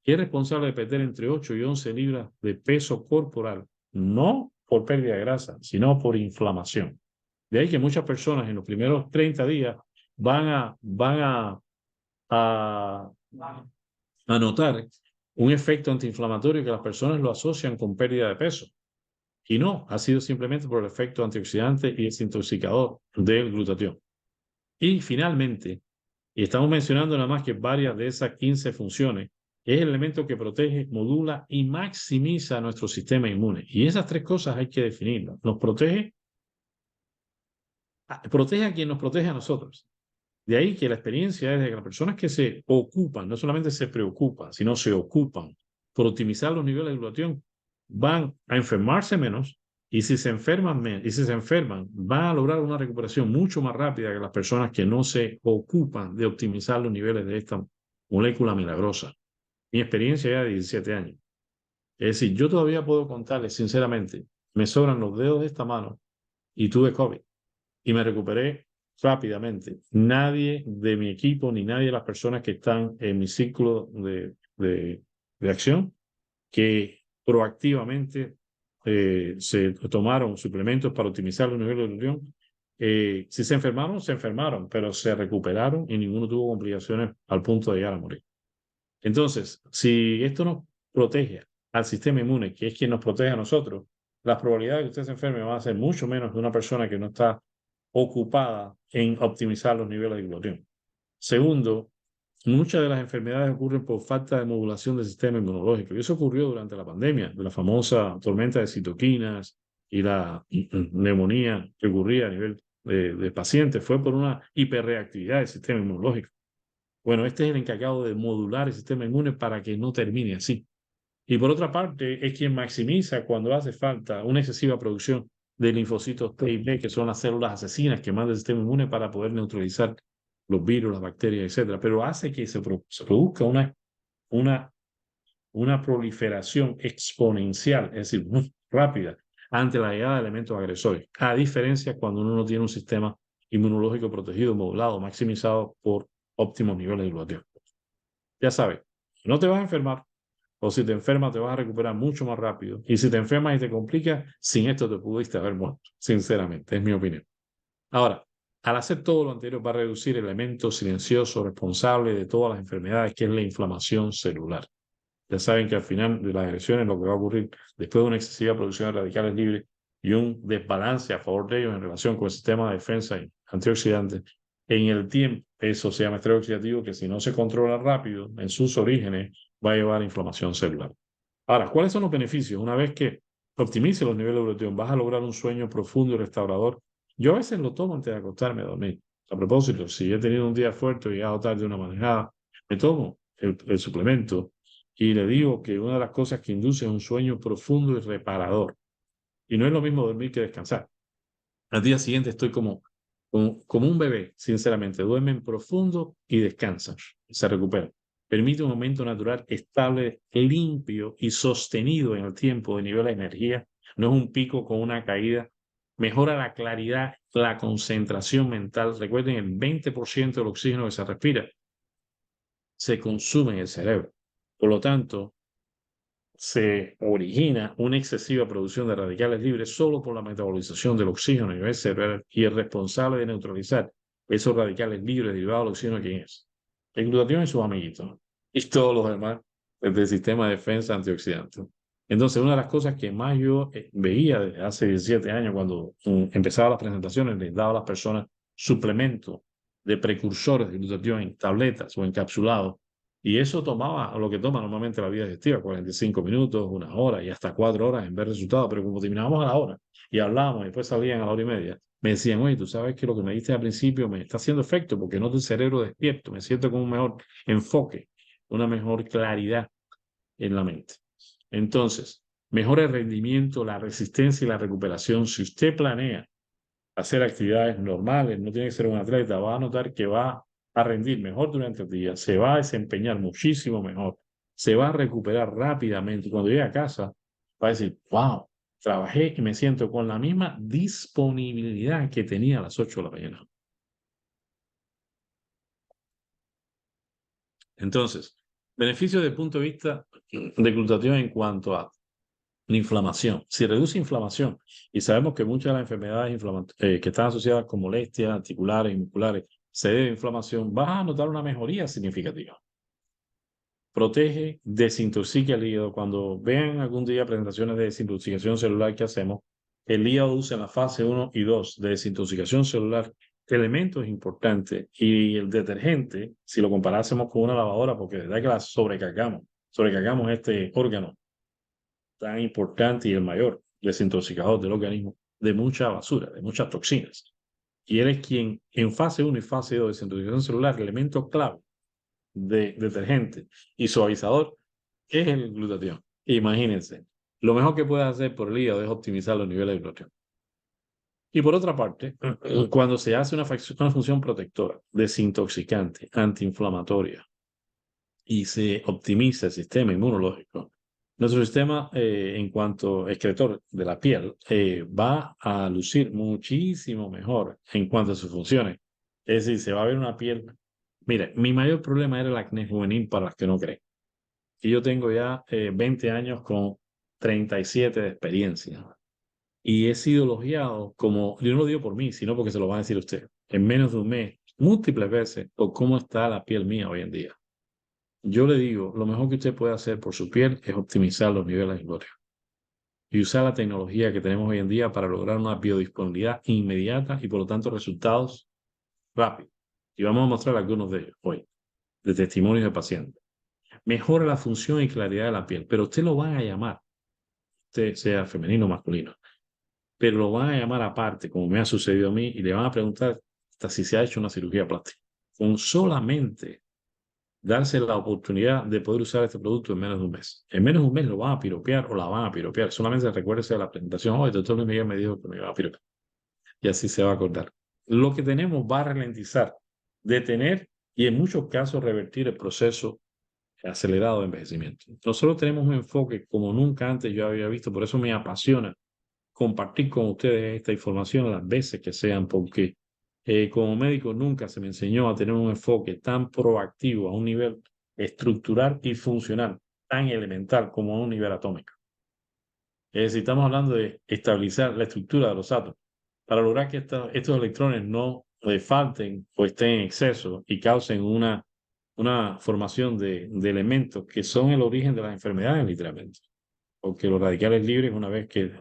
Que es responsable de perder entre 8 y 11 libras de peso corporal, no por pérdida de grasa, sino por inflamación. De ahí que muchas personas en los primeros 30 días van a notar un efecto antiinflamatorio que las personas lo asocian con pérdida de peso. Y no, ha sido simplemente por el efecto antioxidante y desintoxicador del glutatión. Y finalmente, y estamos mencionando nada más que varias de esas 15 funciones, es el elemento que protege, modula y maximiza nuestro sistema inmune. Y esas 3 cosas hay que definirlas. Nos protege a quien nos protege a nosotros. De ahí que la experiencia es de que las personas que se ocupan, no solamente se preocupan, sino se ocupan por optimizar los niveles de glutatión, van a enfermarse menos y si se enferman, van a lograr una recuperación mucho más rápida que las personas que no se ocupan de optimizar los niveles de esta molécula milagrosa. Mi experiencia ya de 17 años. Es decir, yo todavía puedo contarles sinceramente, me sobran los dedos de esta mano y tuve COVID y me recuperé rápidamente. Nadie de mi equipo ni nadie de las personas que están en mi círculo de acción que proactivamente se tomaron suplementos para optimizar los niveles de glutatión. Si se enfermaron, pero se recuperaron y ninguno tuvo complicaciones al punto de llegar a morir. Entonces, si esto nos protege al sistema inmune, que es quien nos protege a nosotros, las probabilidades de que usted se enferme van a ser mucho menos de una persona que no está ocupada en optimizar los niveles de glutatión. Segundo, muchas de las enfermedades ocurren por falta de modulación del sistema inmunológico. Y eso ocurrió durante la pandemia, de la famosa tormenta de citoquinas y la neumonía que ocurría a nivel de pacientes. Fue por una hiperreactividad del sistema inmunológico. Bueno, este es el encargado de modular el sistema inmune para que no termine así. Y por otra parte, es quien maximiza cuando hace falta una excesiva producción de linfocitos T y B, que son las células asesinas que manda el sistema inmune para poder neutralizar los virus, las bacterias, etc. Pero hace que se produzca una una proliferación exponencial, es decir, muy rápida, ante la llegada de elementos agresores, a diferencia cuando uno no tiene un sistema inmunológico protegido, modulado, maximizado por óptimos niveles de glutatión. Ya sabes, no te vas a enfermar, o si te enfermas te vas a recuperar mucho más rápido, y si te enfermas y te complicas, sin esto te pudiste haber muerto, sinceramente, es mi opinión. Ahora, al hacer todo lo anterior va a reducir el elemento silencioso responsable de todas las enfermedades, que es la inflamación celular. Ya saben que al final de las agresiones lo que va a ocurrir después de una excesiva producción de radicales libres y un desbalance a favor de ellos en relación con el sistema de defensa y antioxidantes, en el tiempo, eso se llama estrés oxidativo, que si no se controla rápido en sus orígenes, va a llevar a inflamación celular. Ahora, ¿cuáles son los beneficios? Una vez que optimice los niveles de glutatión, vas a lograr un sueño profundo y restaurador. Yo a veces lo tomo antes de acostarme a dormir. A propósito, si he tenido un día fuerte y he llegado tarde de una manejada, me tomo el suplemento y le digo que una de las cosas que induce es un sueño profundo y reparador. Y no es lo mismo dormir que descansar. Al día siguiente estoy como un bebé, sinceramente. Duermen profundo y descansan. Se recuperan. Permite un aumento natural estable, limpio y sostenido en el tiempo de nivel de energía. No es un pico con una caída. Mejora la claridad, la concentración mental. Recuerden, el 20% del oxígeno que se respira se consume en el cerebro. Por lo tanto, se origina una excesiva producción de radicales libres solo por la metabolización del oxígeno a nivel cerebral, y el responsable de neutralizar esos radicales libres derivados del oxígeno, ¿quién es? El glutatión y sus amiguitos, y todos los demás del sistema de defensa antioxidante. Entonces, una de las cosas que más yo veía desde hace 17 años, cuando empezaba las presentaciones, les daba a las personas suplementos de precursores de glutatión en tabletas o encapsulados, y eso tomaba lo que toma normalmente la vida digestiva, 45 minutos, una hora y hasta 4 horas en ver resultados. Pero como terminábamos a la hora y hablábamos y después salían a la hora y media, me decían, oye, tú sabes que lo que me diste al principio me está haciendo efecto porque noto el cerebro despierto, me siento con un mejor enfoque, una mejor claridad en la mente. Entonces, mejora el rendimiento, la resistencia y la recuperación. Si usted planea hacer actividades normales, no tiene que ser un atleta, va a notar que va a rendir mejor durante el día, se va a desempeñar muchísimo mejor, se va a recuperar rápidamente. Cuando llegue a casa, va a decir, wow, trabajé y me siento con la misma disponibilidad que tenía a las 8 de la mañana. Entonces, beneficio desde el punto de vista de glutatión en cuanto a la inflamación. Si reduce inflamación, y sabemos que muchas de las enfermedades que están asociadas con molestias articulares y musculares se deben a inflamación, vas a notar una mejoría significativa. Protege, desintoxica el hígado. Cuando vean algún día presentaciones de desintoxicación celular que hacemos, el hígado usa en la fase 1 y 2 de desintoxicación celular elementos importantes, y el detergente, si lo comparásemos con una lavadora, porque de verdad que la sobrecargamos este órgano tan importante y el mayor desintoxicador del organismo de mucha basura, de muchas toxinas. Y él es quien en fase 1 y fase 2 de desintoxicación celular, el elemento clave de detergente y suavizador es el glutatión. Imagínense, lo mejor que puedes hacer por el hígado es optimizar los niveles de glutatión. Y por otra parte, cuando se hace una función protectora, desintoxicante, antiinflamatoria, y se optimiza el sistema inmunológico, nuestro sistema, en cuanto a excretor de la piel, va a lucir muchísimo mejor en cuanto a sus funciones. Es decir, se va a ver una piel. Mira, mi mayor problema era el acné juvenil, para las que no creen. Y yo tengo ya 20 años con 37 de experiencia. Y he sido elogiado, como, yo no lo digo por mí, sino porque se lo va a decir usted, en menos de un mes, múltiples veces, por cómo está la piel mía hoy en día. Yo le digo, lo mejor que usted puede hacer por su piel es optimizar los niveles de glutatión y usar la tecnología que tenemos hoy en día para lograr una biodisponibilidad inmediata y por lo tanto resultados rápidos. Y vamos a mostrar algunos de ellos hoy, de testimonios de pacientes. Mejora la función y claridad de la piel, pero usted lo van a llamar, usted sea femenino o masculino, pero lo van a llamar aparte, como me ha sucedido a mí, y le van a preguntar hasta si se ha hecho una cirugía plástica. Con solamente darse la oportunidad de poder usar este producto en menos de un mes. En menos de un mes lo van a piropear o la van a piropear. Solamente recuérdese de la presentación. Oh, el doctor Luis Miguel me dijo que me iba a piropear. Y así se va a acordar. Lo que tenemos va a ralentizar, detener y en muchos casos revertir el proceso acelerado de envejecimiento. Nosotros tenemos un enfoque como nunca antes yo había visto, por eso me apasiona compartir con ustedes esta información las veces que sean, porque como médico nunca se me enseñó a tener un enfoque tan proactivo a un nivel estructural y funcional, tan elemental como a un nivel atómico. Es decir, estamos hablando de estabilizar la estructura de los átomos para lograr que estos electrones no falten o estén en exceso y causen una formación de elementos que son el origen de las enfermedades, literalmente. Porque los radicales libres, una vez que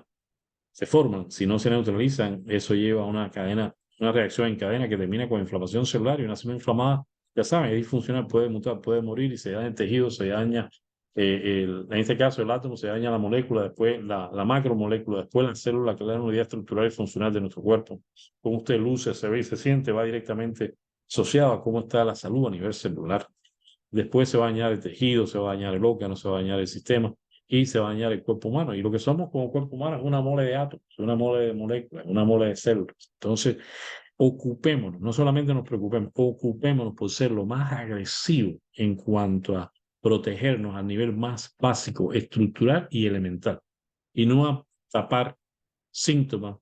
se forman, si no se neutralizan, eso lleva a una cadena, una reacción en cadena que termina con inflamación celular, y una célula inflamada, ya saben, es disfuncional, puede mutar, puede morir, y se daña el tejido, se daña, en este caso el átomo, se daña la molécula, después la macromolécula, después la célula, que es la unidad estructural y funcional de nuestro cuerpo. Como usted luce, se ve y se siente, va directamente asociado a cómo está la salud a nivel celular. Después se va a dañar el tejido, se va a dañar el órgano, se va a dañar el sistema y se va a dañar el cuerpo humano. Y lo que somos como cuerpo humano es una mole de átomos, una mole de moléculas, una mole de células. Entonces, ocupémonos, no solamente nos preocupemos, ocupémonos por ser lo más agresivo en cuanto a protegernos a nivel más básico, estructural y elemental. Y no a tapar síntomas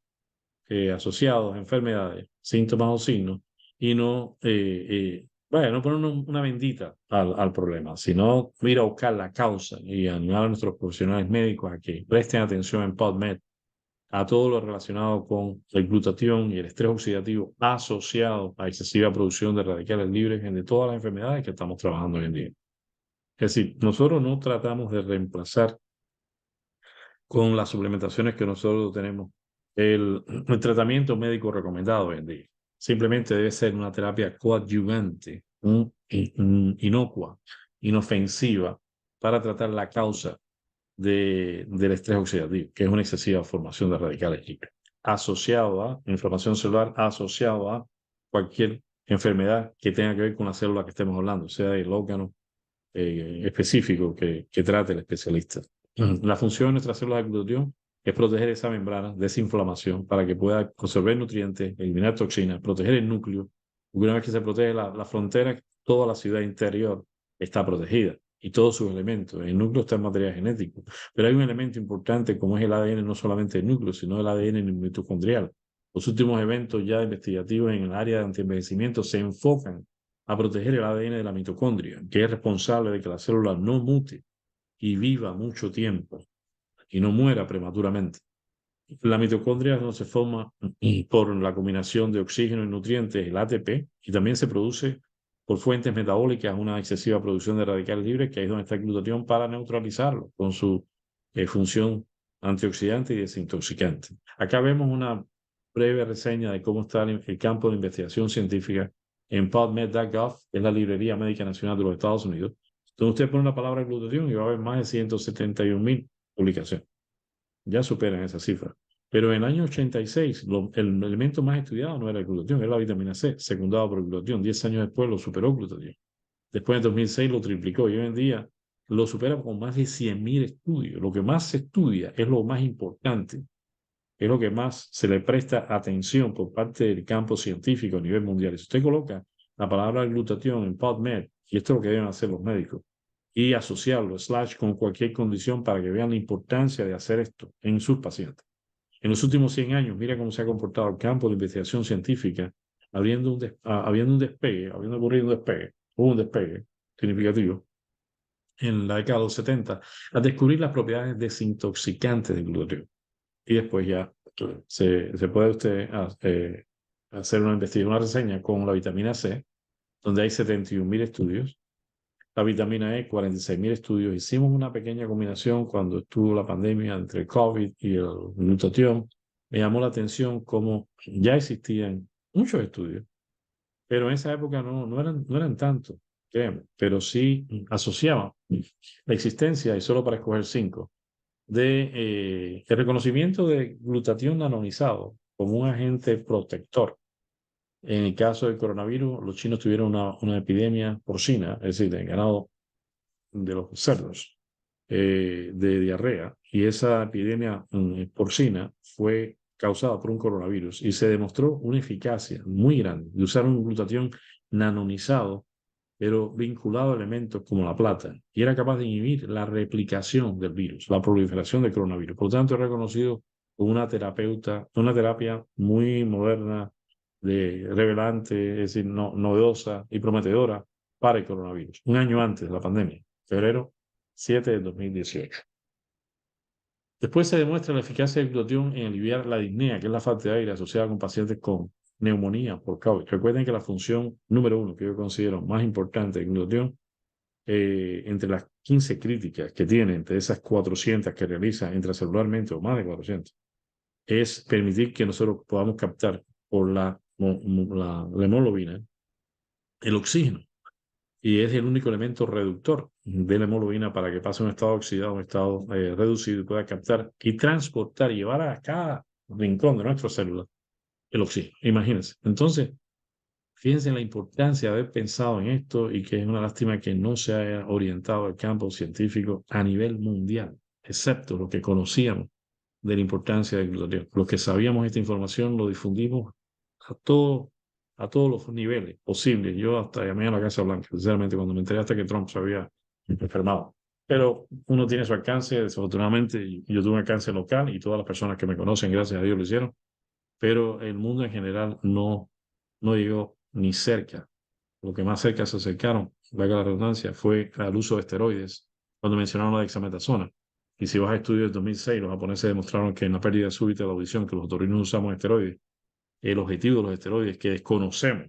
asociados a enfermedades, síntomas o signos, y no poner una bendita al problema, sino ir a buscar la causa y animar a nuestros profesionales médicos a que presten atención en PubMed a todo lo relacionado con el glutatión y el estrés oxidativo asociado a excesiva producción de radicales libres de todas las enfermedades que estamos trabajando hoy en día. Es decir, nosotros no tratamos de reemplazar con las suplementaciones que nosotros tenemos el tratamiento médico recomendado hoy en día. Simplemente debe ser una terapia coadyuvante, inocua, inofensiva, para tratar la causa del estrés oxidativo, que es una excesiva formación de radicales libres, asociado a inflamación celular, asociado a cualquier enfermedad que tenga que ver con la célula que estemos hablando, sea el órgano específico que trate el especialista. La función de nuestras células de glutatión es proteger esa membrana de esa inflamación para que pueda absorber nutrientes, eliminar toxinas, proteger el núcleo. Una vez que se protege la frontera, toda la ciudad interior está protegida y todos sus elementos. El núcleo está en materia genética, pero hay un elemento importante como es el ADN, no solamente el núcleo, sino el ADN mitocondrial. Los últimos eventos ya investigativos en el área de antienvejecimiento se enfocan a proteger el ADN de la mitocondria, que es responsable de que la célula no mute y viva mucho tiempo y no muera prematuramente. La mitocondria no se forma por la combinación de oxígeno y nutrientes, el ATP, y también se produce por fuentes metabólicas, una excesiva producción de radicales libres, que ahí es donde está el glutatión, para neutralizarlo con su función antioxidante y desintoxicante. Acá vemos una breve reseña de cómo está el campo de investigación científica en PubMed.gov, que es la Librería Médica Nacional de los Estados Unidos, donde usted pone la palabra glutatión y va a ver más de 171,000 publicaciones. Ya superan esa cifra. Pero en el año 86, el elemento más estudiado no era el glutatión, era la vitamina C, secundado por el glutatión. 10 años después lo superó el glutatión. Después en 2006 lo triplicó y hoy en día lo supera con más de 100,000 estudios. Lo que más se estudia es lo más importante, es lo que más se le presta atención por parte del campo científico a nivel mundial. Si usted coloca la palabra glutatión en PubMed, y esto es lo que deben hacer los médicos, y asociarlo, con cualquier condición para que vean la importancia de hacer esto en sus pacientes. En los últimos 100 años, mira cómo se ha comportado el campo de investigación científica, habiendo un despegue, habiendo ocurrido un despegue, hubo un despegue significativo en la década de los 70, a descubrir las propiedades desintoxicantes del glutatión. Y después ya se puede usted hacer una investigación, una reseña con la vitamina C, donde hay 71,000 estudios. La vitamina E, 46,000 estudios. Hicimos una pequeña combinación cuando estuvo la pandemia entre el COVID y el glutatión. Me llamó la atención cómo ya existían muchos estudios, pero en esa época no eran tantos, créanme, pero sí asociaban la existencia, y solo para escoger 5, de el reconocimiento de glutatión nanonizado como un agente protector. En el caso del coronavirus, los chinos tuvieron una epidemia porcina, es decir, de ganado de los cerdos, de diarrea, y esa epidemia porcina fue causada por un coronavirus, y se demostró una eficacia muy grande de usar un glutatión nanonizado pero vinculado a elementos como la plata, y era capaz de inhibir la replicación del virus, la proliferación del coronavirus. Por lo tanto, es reconocido como una terapia muy moderna, revelante, es decir, novedosa y prometedora para el coronavirus, un año antes de la pandemia, febrero 7 de 2018. Después se demuestra la eficacia del glutatión en aliviar la disnea, que es la falta de aire asociada con pacientes con neumonía por COVID. Recuerden que la función número uno que yo considero más importante del glutatión, entre las 15 críticas que tiene, entre esas 400 que realiza intracelularmente, o más de 400, es permitir que nosotros podamos captar por la hemoglobina el oxígeno. Y es el único elemento reductor de la hemoglobina para que pase un estado oxidado a un estado reducido y pueda captar y transportar y llevar a cada rincón de nuestra célula el oxígeno. Imagínense. Entonces, fíjense en la importancia de haber pensado en esto y que es una lástima que no se haya orientado el campo científico a nivel mundial, excepto lo que conocíamos de la importancia del glutatión. Los que sabíamos esta información lo difundimos a todo, a todos los niveles posibles. Yo hasta llamé a la Casa Blanca, sinceramente, cuando me enteré hasta que Trump se había enfermado. Pero uno tiene su alcance, desafortunadamente, y yo tuve un alcance local y todas las personas que me conocen, gracias a Dios, lo hicieron, pero el mundo en general no llegó ni cerca. Lo que más cerca se acercaron, valga la redundancia, fue al uso de esteroides, cuando mencionaron la dexametasona. Y si vas a estudios del 2006, los japoneses demostraron que en la pérdida súbita de la audición, que los otorrinos usamos esteroides, el objetivo de los esteroides, que desconocemos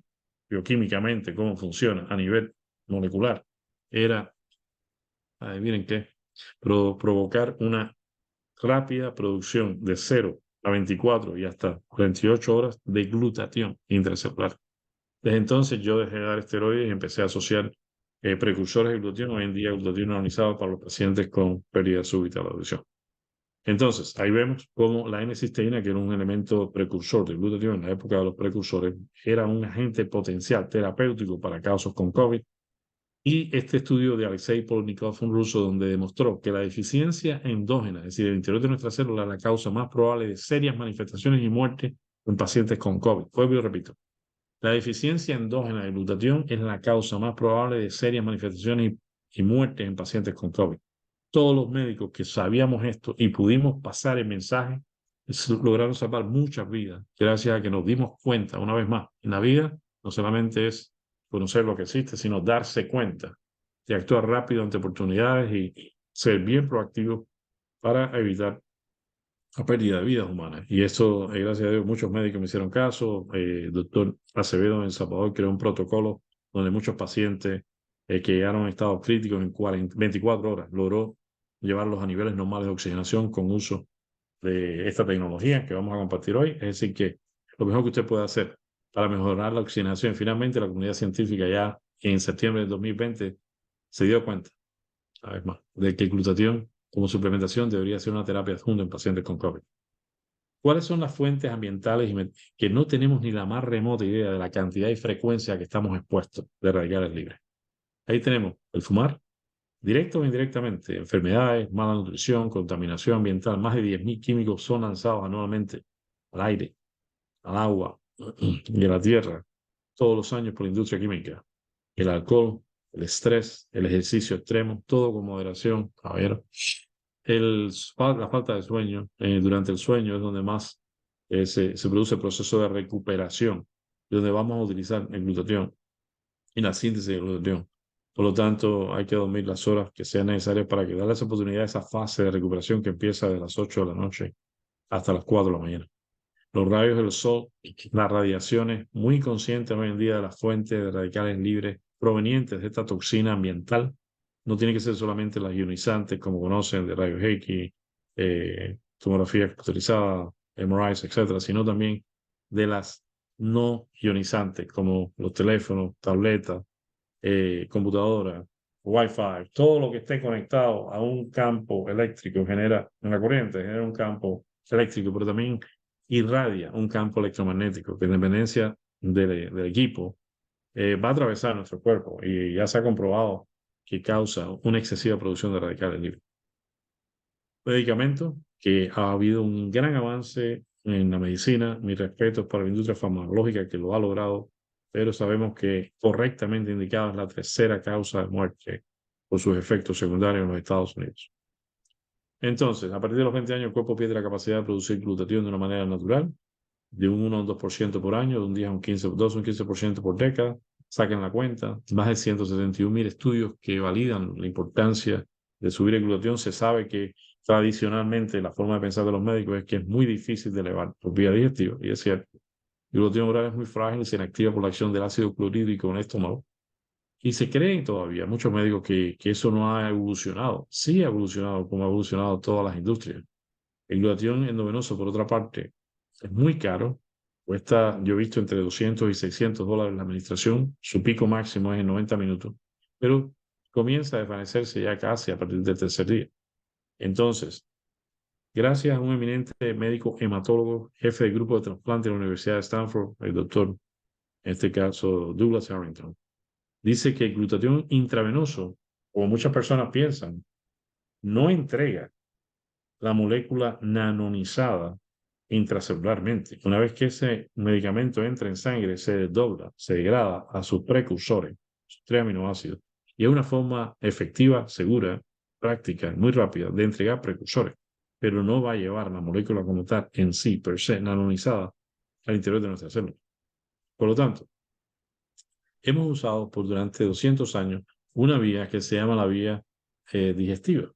bioquímicamente cómo funciona a nivel molecular, era, adivinen qué, provocar una rápida producción de 0 a 24 y hasta 48 horas de glutatión intracelular. Desde entonces yo dejé de dar esteroides y empecé a asociar precursores de glutatión. Hoy en día glutatión analizado para los pacientes con pérdida súbita de la audición. Entonces, ahí vemos cómo la N-cisteína, que era un elemento precursor del glutatión en la época de los precursores, era un agente potencial terapéutico para casos con COVID. Y este estudio de Alexei Polnikov, un ruso, donde demostró que la deficiencia endógena, es decir, el interior de nuestra célula, es la causa más probable de serias manifestaciones y muerte en pacientes con COVID. Vuelvo y repito, la deficiencia endógena de glutatión es la causa más probable de serias manifestaciones y muertes en pacientes con COVID. Todos los médicos que sabíamos esto y pudimos pasar el mensaje lograron salvar muchas vidas gracias a que nos dimos cuenta, una vez más, en la vida no solamente es conocer lo que existe, sino darse cuenta de actuar rápido ante oportunidades y ser bien proactivo para evitar la pérdida de vidas humanas. Y eso, gracias a Dios, muchos médicos me hicieron caso. El doctor Acevedo en El Salvador creó un protocolo donde muchos pacientes que llegaron en estados críticos en 24 horas logró llevarlos a niveles normales de oxigenación con uso de esta tecnología que vamos a compartir hoy. Es decir, que lo mejor que usted puede hacer para mejorar la oxigenación, finalmente la comunidad científica ya en septiembre de 2020 se dio cuenta, una vez más, de que el glutatión como suplementación debería ser una terapia adjunta en pacientes con COVID. ¿Cuáles son las fuentes ambientales que no tenemos ni la más remota idea de la cantidad y frecuencia que estamos expuestos de radicales libres? Ahí tenemos el fumar, directo o indirectamente, enfermedades, mala nutrición, contaminación ambiental. Más de 10.000 químicos son lanzados anualmente al aire, al agua y a la tierra todos los años por la industria química. El alcohol, el estrés, el ejercicio extremo, todo con moderación. A ver, la falta de sueño, durante el sueño es donde más se produce el proceso de recuperación, donde vamos a utilizar el glutatión y la síntesis del glutatión. Por lo tanto, hay que dormir las horas que sean necesarias para que darle esa oportunidad a esa fase de recuperación que empieza de las 8 de la noche hasta las 4 de la mañana. Los rayos del sol, las radiaciones, muy conscientes hoy en día de las fuentes de radicales libres provenientes de esta toxina ambiental. No tiene que ser solamente las ionizantes, como conocen, de rayos X, tomografía computarizada, MRIs, etcétera, sino también de las no ionizantes, como los teléfonos, tabletas, computadoras, Wi-Fi, todo lo que esté conectado a un campo eléctrico genera una corriente, genera un campo eléctrico, pero también irradia un campo electromagnético que en dependencia del equipo va a atravesar nuestro cuerpo y ya se ha comprobado que causa una excesiva producción de radicales libres. Medicamento que ha habido un gran avance en la medicina. Mis respetos para la industria farmacológica que lo ha logrado pero sabemos que correctamente indicada es la tercera causa de muerte por sus efectos secundarios en los Estados Unidos. Entonces, a partir de los 20 años, el cuerpo pierde la capacidad de producir glutatión de una manera natural, de un 1 a un 2% por año, de un 10 a un 15, 2 a un 15% por década. Saquen la cuenta, más de 171.000 estudios que validan la importancia de subir el glutatión. Se sabe que tradicionalmente la forma de pensar de los médicos es que es muy difícil de elevar por vía digestiva, y es cierto. El glutatión oral es muy frágil y se inactiva por la acción del ácido clorhídrico en el estómago. Y se creen todavía muchos médicos que eso no ha evolucionado. Sí ha evolucionado como ha evolucionado todas las industrias. El glutatión endovenoso, por otra parte, es muy caro. Cuesta, yo he visto, entre 200 y $600 la administración. Su pico máximo es en 90 minutos. Pero comienza a desvanecerse ya casi a partir del tercer día. Entonces, gracias a un eminente médico hematólogo, jefe del grupo de trasplante de la Universidad de Stanford, el doctor, en este caso Douglas Harrington, dice que el glutatión intravenoso, como muchas personas piensan, no entrega la molécula nanonizada intracelularmente. Una vez que ese medicamento entra en sangre, se desdobla, se degrada a sus precursores, sus 3 aminoácidos, y es una forma efectiva, segura, práctica, muy rápida de entregar precursores, pero no va a llevar la molécula como tal en sí, per se, nanonizada, al interior de nuestra célula. Por lo tanto, hemos usado durante 200 años una vía que se llama la vía digestiva.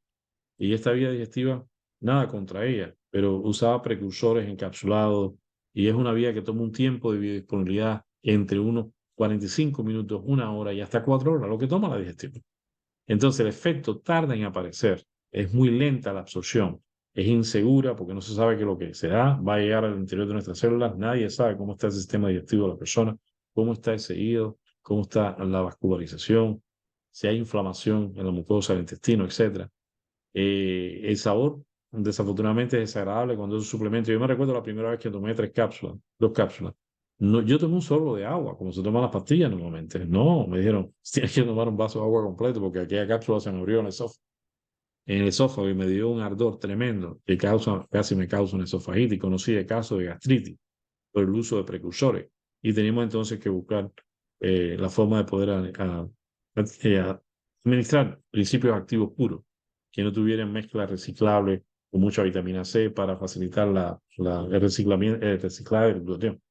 Y esta vía digestiva, nada contra ella, pero usaba precursores encapsulados y es una vía que toma un tiempo de biodisponibilidad entre unos 45 minutos, 1 hora y hasta 4 horas, lo que toma la digestión. Entonces el efecto tarda en aparecer, es muy lenta la absorción, es insegura porque no se sabe que lo que se da va a llegar al interior de nuestras células, nadie sabe cómo está el sistema digestivo de la persona, cómo está ese hígado, cómo está la vascularización, si hay inflamación en la mucosa del intestino, etcétera. El sabor, desafortunadamente, es desagradable cuando es un suplemento. Yo me recuerdo la primera vez que tomé 3 cápsulas, 2 cápsulas. No, yo tomé un sorbo de agua, como se toman las pastillas normalmente. No, me dijeron, tienes que tomar un vaso de agua completo porque aquella cápsula se me abrió en el esófago y me dio un ardor tremendo que casi me causa una esofagitis. Conocí el caso de gastritis por el uso de precursores y teníamos entonces que buscar la forma de poder administrar principios activos puros que no tuvieran mezcla reciclable con mucha vitamina C para facilitar el reciclaje del glutatión.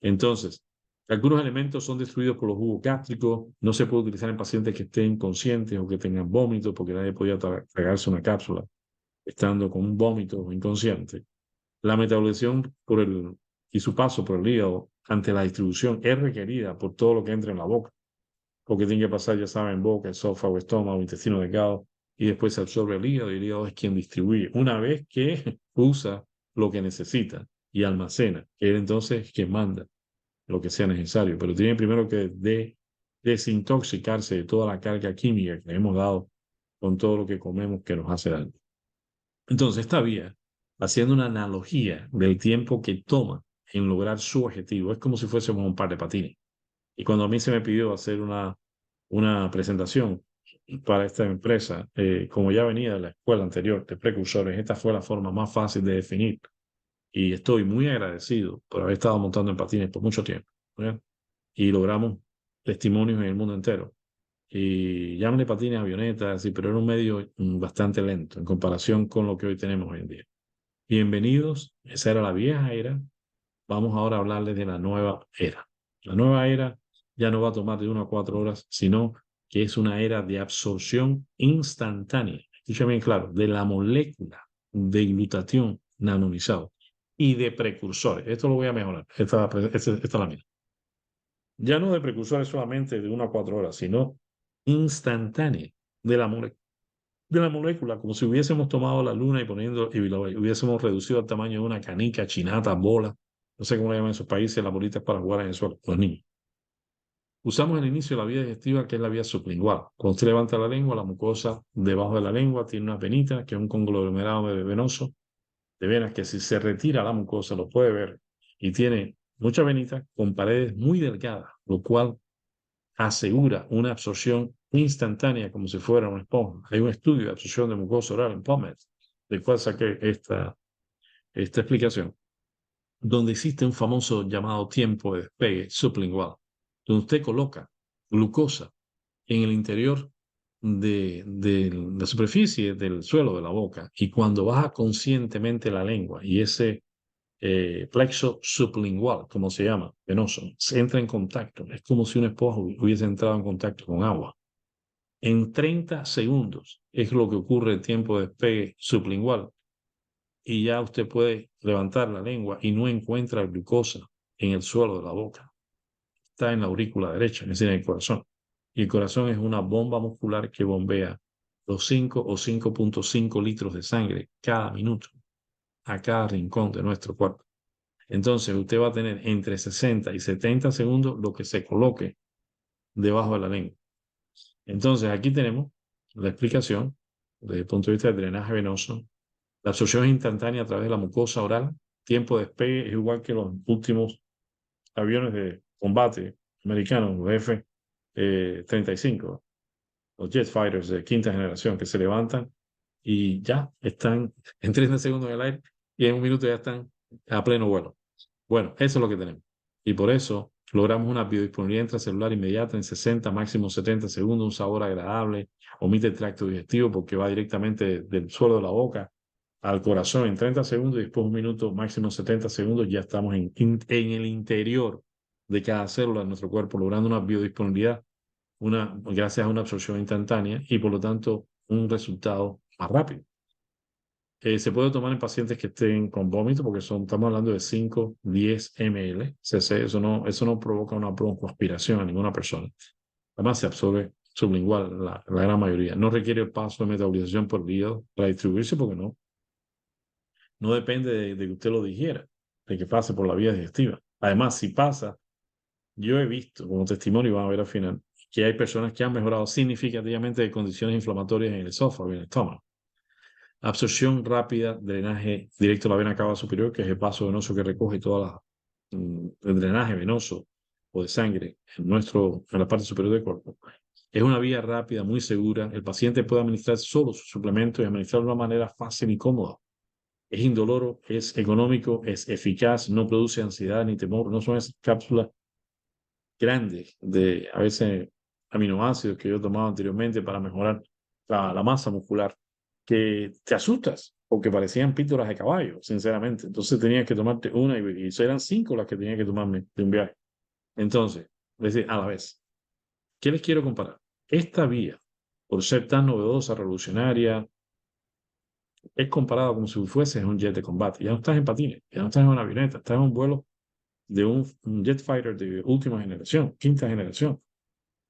Entonces, algunos elementos son destruidos por los jugos gástricos, no se puede utilizar en pacientes que estén conscientes o que tengan vómitos, porque nadie podía tragarse una cápsula estando con un vómito inconsciente. La metabolización y su paso por el hígado ante la distribución es requerida por todo lo que entra en la boca, porque tiene que pasar, ya saben, boca, esófago, estómago, intestino delgado, y después se absorbe el hígado, y el hígado es quien distribuye. Una vez que usa lo que necesita y almacena, que él entonces es quien manda lo que sea necesario, pero tiene primero que desintoxicarse de toda la carga química que le hemos dado con todo lo que comemos que nos hace daño. Entonces, esta vía, haciendo una analogía del tiempo que toma en lograr su objetivo, es como si fuésemos un par de patines. Y cuando a mí se me pidió hacer una presentación para esta empresa, como ya venía de la escuela anterior de precursores, esta fue la forma más fácil de definir. Y estoy muy agradecido por haber estado montando en patines por mucho tiempo, ¿verdad? Y logramos testimonios en el mundo entero. Y llámale patines, avionetas, sí, pero era un medio bastante lento en comparación con lo que hoy tenemos hoy en día. Bienvenidos, esa era la vieja era. Vamos ahora a hablarles de la nueva era. La nueva era ya no va a tomar de 1 a 4 horas, sino que es una era de absorción instantánea. Escuchen bien claro, de la molécula de glutatión nanonizado y de precursores. Esto lo voy a mejorar. Esta es la mía. Ya no de precursores solamente de 1 a 4 horas, sino instantánea de la molécula, como si hubiésemos tomado la luna y lo hubiésemos reducido al tamaño de una canica, chinata, bola, no sé cómo le llaman en esos países, las bolitas para jugar en el suelo, los niños. Usamos el inicio de la vía digestiva, que es la vía sublingual. Cuando usted levanta la lengua, la mucosa debajo de la lengua tiene unas venitas, que es un conglomerado venoso, de venas que si se retira la mucosa lo puede ver, y tiene muchas venitas con paredes muy delgadas, lo cual asegura una absorción instantánea como si fuera una esponja. Hay un estudio de absorción de mucosa oral en PubMed, del cual saqué esta explicación, donde existe un famoso llamado tiempo de despegue sublingual. donde usted coloca glucosa en el interior de la superficie del suelo de la boca, y cuando baja conscientemente la lengua y ese plexo sublingual, como se llama, venoso, se entra en contacto, es como si una esponja hubiese entrado en contacto con agua. En 30 segundos es lo que ocurre el tiempo de despegue sublingual, y ya usted puede levantar la lengua y no encuentra glucosa en el suelo de la boca. Está en la aurícula derecha, es decir, en el corazón. Y el corazón es una bomba muscular que bombea los 5 o 5.5 litros de sangre cada minuto a cada rincón de nuestro cuerpo. Entonces, usted va a tener entre 60 y 70 segundos lo que se coloque debajo de la lengua. Entonces, aquí tenemos la explicación desde el punto de vista del drenaje venoso. La absorción es instantánea a través de la mucosa oral. Tiempo de despegue es igual que los últimos aviones de combate americanos, los F-35, los jet fighters de quinta generación, que se levantan y ya están en 30 segundos en el aire y en un minuto ya están a pleno vuelo. Bueno, eso es lo que tenemos. Y por eso logramos una biodisponibilidad intracelular inmediata en 60, máximo 70 segundos, un sabor agradable, omite el tracto digestivo porque va directamente del suelo de la boca al corazón en 30 segundos, y después un minuto, máximo 70 segundos, ya estamos en el interior de cada célula de nuestro cuerpo, logrando una biodisponibilidad gracias a una absorción instantánea y por lo tanto un resultado más rápido. Se puede tomar en pacientes que estén con vómito porque estamos hablando de 5, 10 ml cc. Eso no provoca una broncoaspiración a ninguna persona. Además, se absorbe sublingual la gran mayoría. No requiere el paso de metabolización por vía para distribuirse porque no depende de que usted lo digiera, de que pase por la vía digestiva. Además, si pasa, yo he visto como testimonio, y van a ver al final, que hay personas que han mejorado significativamente de condiciones inflamatorias en el esófago y en el estómago. Absorción rápida, drenaje directo a la vena cava superior, que es el vaso venoso que recoge el drenaje venoso o de sangre en la parte superior del cuerpo. Es una vía rápida, muy segura. El paciente puede administrar solo su suplemento y administrarlo de una manera fácil y cómoda. Es indoloro, es económico, es eficaz, no produce ansiedad ni temor. No son esas cápsulas grandes de a veces aminoácidos que yo tomaba anteriormente para mejorar la masa muscular, que te asustas porque parecían píldoras de caballo, sinceramente. Entonces tenías que tomarte una y eran 5 las que tenía que tomarme de un viaje. Entonces, es decir, a la vez, ¿qué les quiero comparar? Esta vía, por ser tan novedosa, revolucionaria, es comparada como si fueses un jet de combate. Ya no estás en patines, ya no estás en una avioneta, estás en un vuelo de un jet fighter de última generación, quinta generación.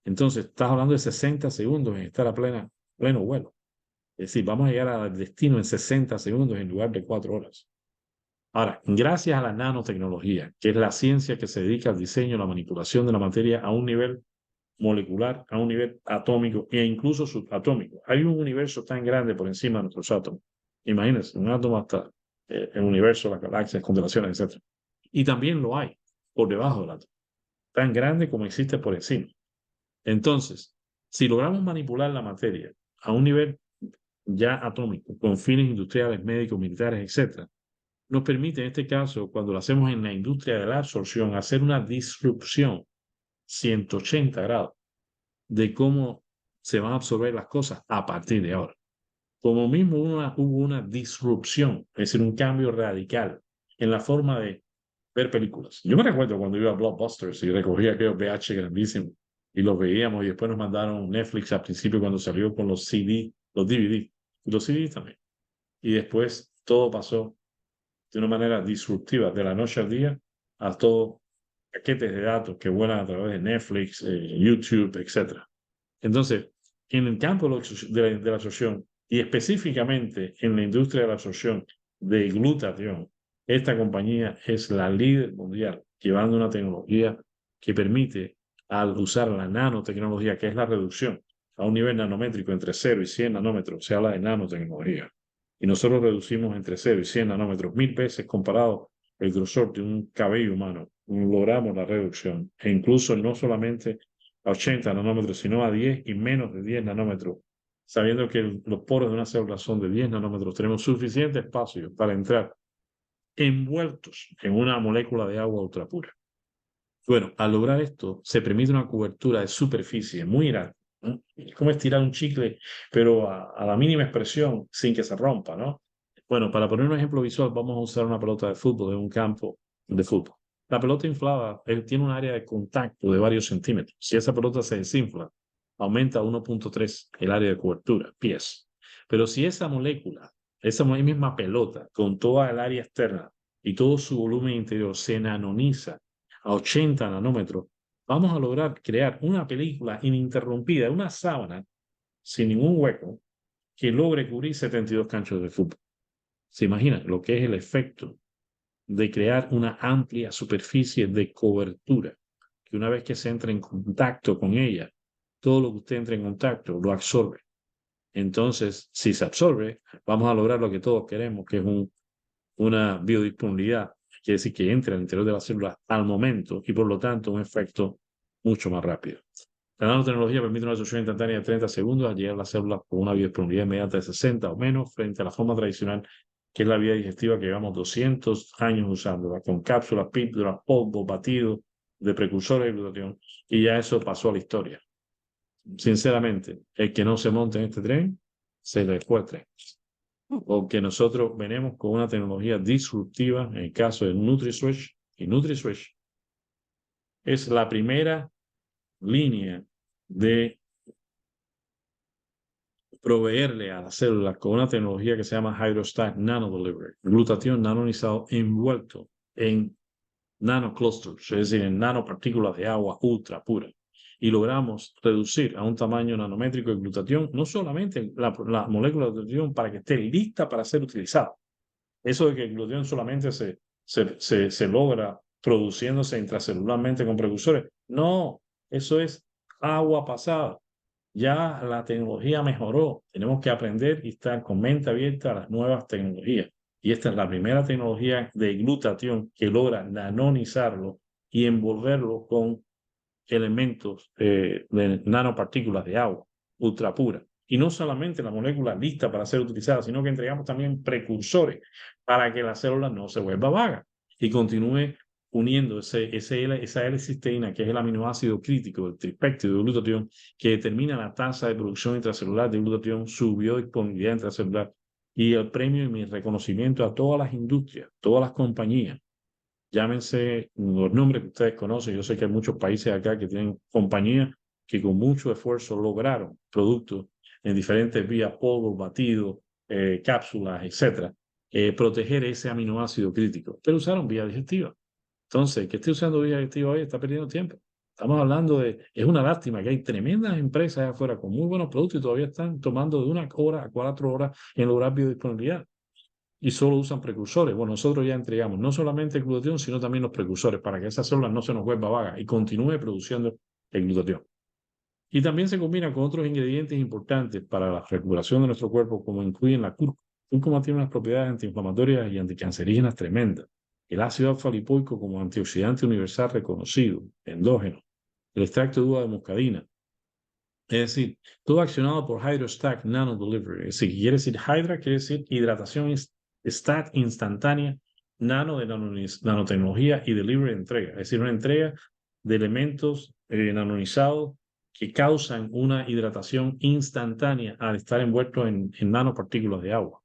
Entonces, estás hablando de 60 segundos en estar a pleno vuelo. Es decir, vamos a llegar al destino en 60 segundos en lugar de 4 horas. Ahora, gracias a la nanotecnología, que es la ciencia que se dedica al diseño y la manipulación de la materia a un nivel molecular, a un nivel atómico e incluso subatómico. Hay un universo tan grande por encima de nuestros átomos. Imagínense, un átomo hasta el universo, las galaxias, constelaciones, etc. Y también lo hay por debajo del átomo, tan grande como existe por encima. Entonces, si logramos manipular la materia a un nivel ya atómico, con fines industriales, médicos, militares, etc., nos permite, en este caso, cuando lo hacemos en la industria de la absorción, hacer una disrupción 180 grados de cómo se van a absorber las cosas a partir de ahora. Como mismo hubo una disrupción, es decir, un cambio radical en la forma de ver películas. Yo me recuerdo cuando iba a Blockbusters y recogía aquellos VH grandísimos y los veíamos, y después nos mandaron Netflix al principio cuando salió con los CD, los DVD y los CD también. Y después todo pasó de una manera disruptiva de la noche al día a todo paquetes de datos que vuelan a través de Netflix, YouTube, etc. Entonces, en el campo de la absorción y específicamente en la industria de la absorción de glutatión, esta compañía es la líder mundial, llevando una tecnología que permite, al usar la nanotecnología, que es la reducción a un nivel nanométrico entre 0 y 100 nanómetros, se habla de nanotecnología. Y nosotros reducimos entre 0 y 100 nanómetros 1000 veces comparado el grosor de un cabello humano. Logramos la reducción. E incluso no solamente a 80 nanómetros, sino a 10 y menos de 10 nanómetros. Sabiendo que los poros de una célula son de 10 nanómetros, tenemos suficiente espacio para entrar envueltos en una molécula de agua ultrapura. Bueno, al lograr esto, se permite una cobertura de superficie muy grande, ¿no? Es como estirar un chicle, pero a la mínima expresión sin que se rompa, ¿no? Bueno, para poner un ejemplo visual, vamos a usar una pelota de fútbol en un campo de fútbol. La pelota inflada tiene un área de contacto de varios centímetros. Si esa pelota se desinfla, aumenta a 1.3 el área de cobertura, pies. Pero si esa molécula, esa misma pelota, con toda el área externa y todo su volumen interior se nanoniza a 80 nanómetros, vamos a lograr crear una película ininterrumpida, una sábana sin ningún hueco que logre cubrir 72 canchas de fútbol. ¿Se imagina lo que es el efecto de crear una amplia superficie de cobertura? Que una vez que se entra en contacto con ella, todo lo que usted entre en contacto lo absorbe. Entonces, si se absorbe, vamos a lograr lo que todos queremos, que es una biodisponibilidad, quiere decir que entre al interior de la célula al momento y por lo tanto un efecto mucho más rápido. La nanotecnología permite una absorción instantánea de 30 segundos al llegar a las células con una biodisponibilidad inmediata de 60 o menos frente a la forma tradicional, que es la vía digestiva que llevamos 200 años usándola, con cápsulas, píldoras, polvo, batido de precursores de glutatión, y ya eso pasó a la historia. Sinceramente, el que no se monte en este tren, se le fue el tren. O que nosotros venimos con una tecnología disruptiva, en el caso de NutriSwitch, y NutriSwitch es la primera línea de proveerle a las células con una tecnología que se llama Hydrostack Nanodelivery, glutatión nanonizado envuelto en nanoclusters, es decir, en nanopartículas de agua ultra pura. Y logramos reducir a un tamaño nanométrico el glutatión, no solamente la molécula de glutatión para que esté lista para ser utilizada. Eso de que el glutatión solamente se logra produciéndose intracelularmente con precursores. No, eso es agua pasada. Ya la tecnología mejoró. Tenemos que aprender y estar con mente abierta a las nuevas tecnologías. Y esta es la primera tecnología de glutatión que logra nanonizarlo y envolverlo con elementos de nanopartículas de agua ultra pura. Y no solamente la molécula lista para ser utilizada, sino que entregamos también precursores para que la célula no se vuelva vaga y continúe uniendo esa L-cisteína, que es el aminoácido crítico del tripéptido de glutatión, que determina la tasa de producción intracelular de glutatión, su biodisponibilidad intracelular. Y el premio y mi reconocimiento a todas las industrias, todas las compañías, llámense los nombres que ustedes conocen. Yo sé que hay muchos países acá que tienen compañías que con mucho esfuerzo lograron productos en diferentes vías, polvo, batido, cápsulas, etcétera, proteger ese aminoácido crítico, pero usaron vía digestiva. Entonces, que esté usando vía digestiva hoy está perdiendo tiempo. Estamos hablando es una lástima que hay tremendas empresas allá afuera con muy buenos productos y todavía están tomando de 1 hora a 4 horas en lograr biodisponibilidad y solo usan precursores. Bueno, nosotros ya entregamos no solamente el glutatión, sino también los precursores para que esa célula no se nos vuelva vaga y continúe produciendo el glutatión. Y también se combina con otros ingredientes importantes para la recuperación de nuestro cuerpo, como incluyen la cúrcuma. La cúrcuma tiene unas propiedades antiinflamatorias y anticancerígenas tremendas. El ácido alfa-lipoico como antioxidante universal reconocido, endógeno. El extracto de uva de muscadina. Es decir, todo accionado por Hydrostack Nanodelivery. Es decir, quiere decir Hydra, quiere decir hidratación stack instantánea, nano de nanotecnología y delivery de entrega. Es decir, una entrega de elementos nanonizados que causan una hidratación instantánea al estar envueltos en nanopartículas de agua.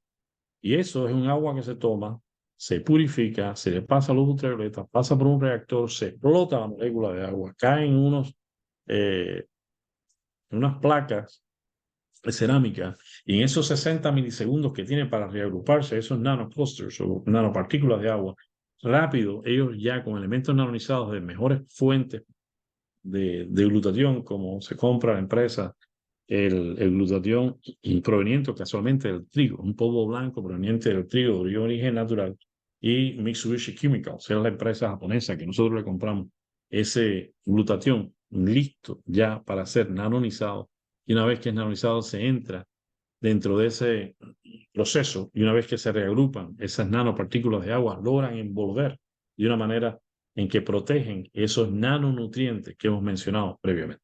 Y eso es un agua que se toma, se purifica, se le pasa luz ultravioleta, pasa por un reactor, se explota la molécula de agua, caen eh, unas placas de cerámica, y en esos 60 milisegundos que tienen para reagruparse esos nanoclusters o nanopartículas de agua, rápido, ellos ya con elementos nanonizados de mejores fuentes de glutatión, como se compra en la empresa, el glutatión proveniente casualmente del trigo, un polvo blanco proveniente del trigo de origen natural, y Mitsubishi Chemicals, es la empresa japonesa que nosotros le compramos ese glutatión listo ya para ser nanonizado, y una vez que es nanonizado se entra dentro de ese proceso, y una vez que se reagrupan esas nanopartículas de agua, logran envolver de una manera en que protegen esos nanonutrientes que hemos mencionado previamente.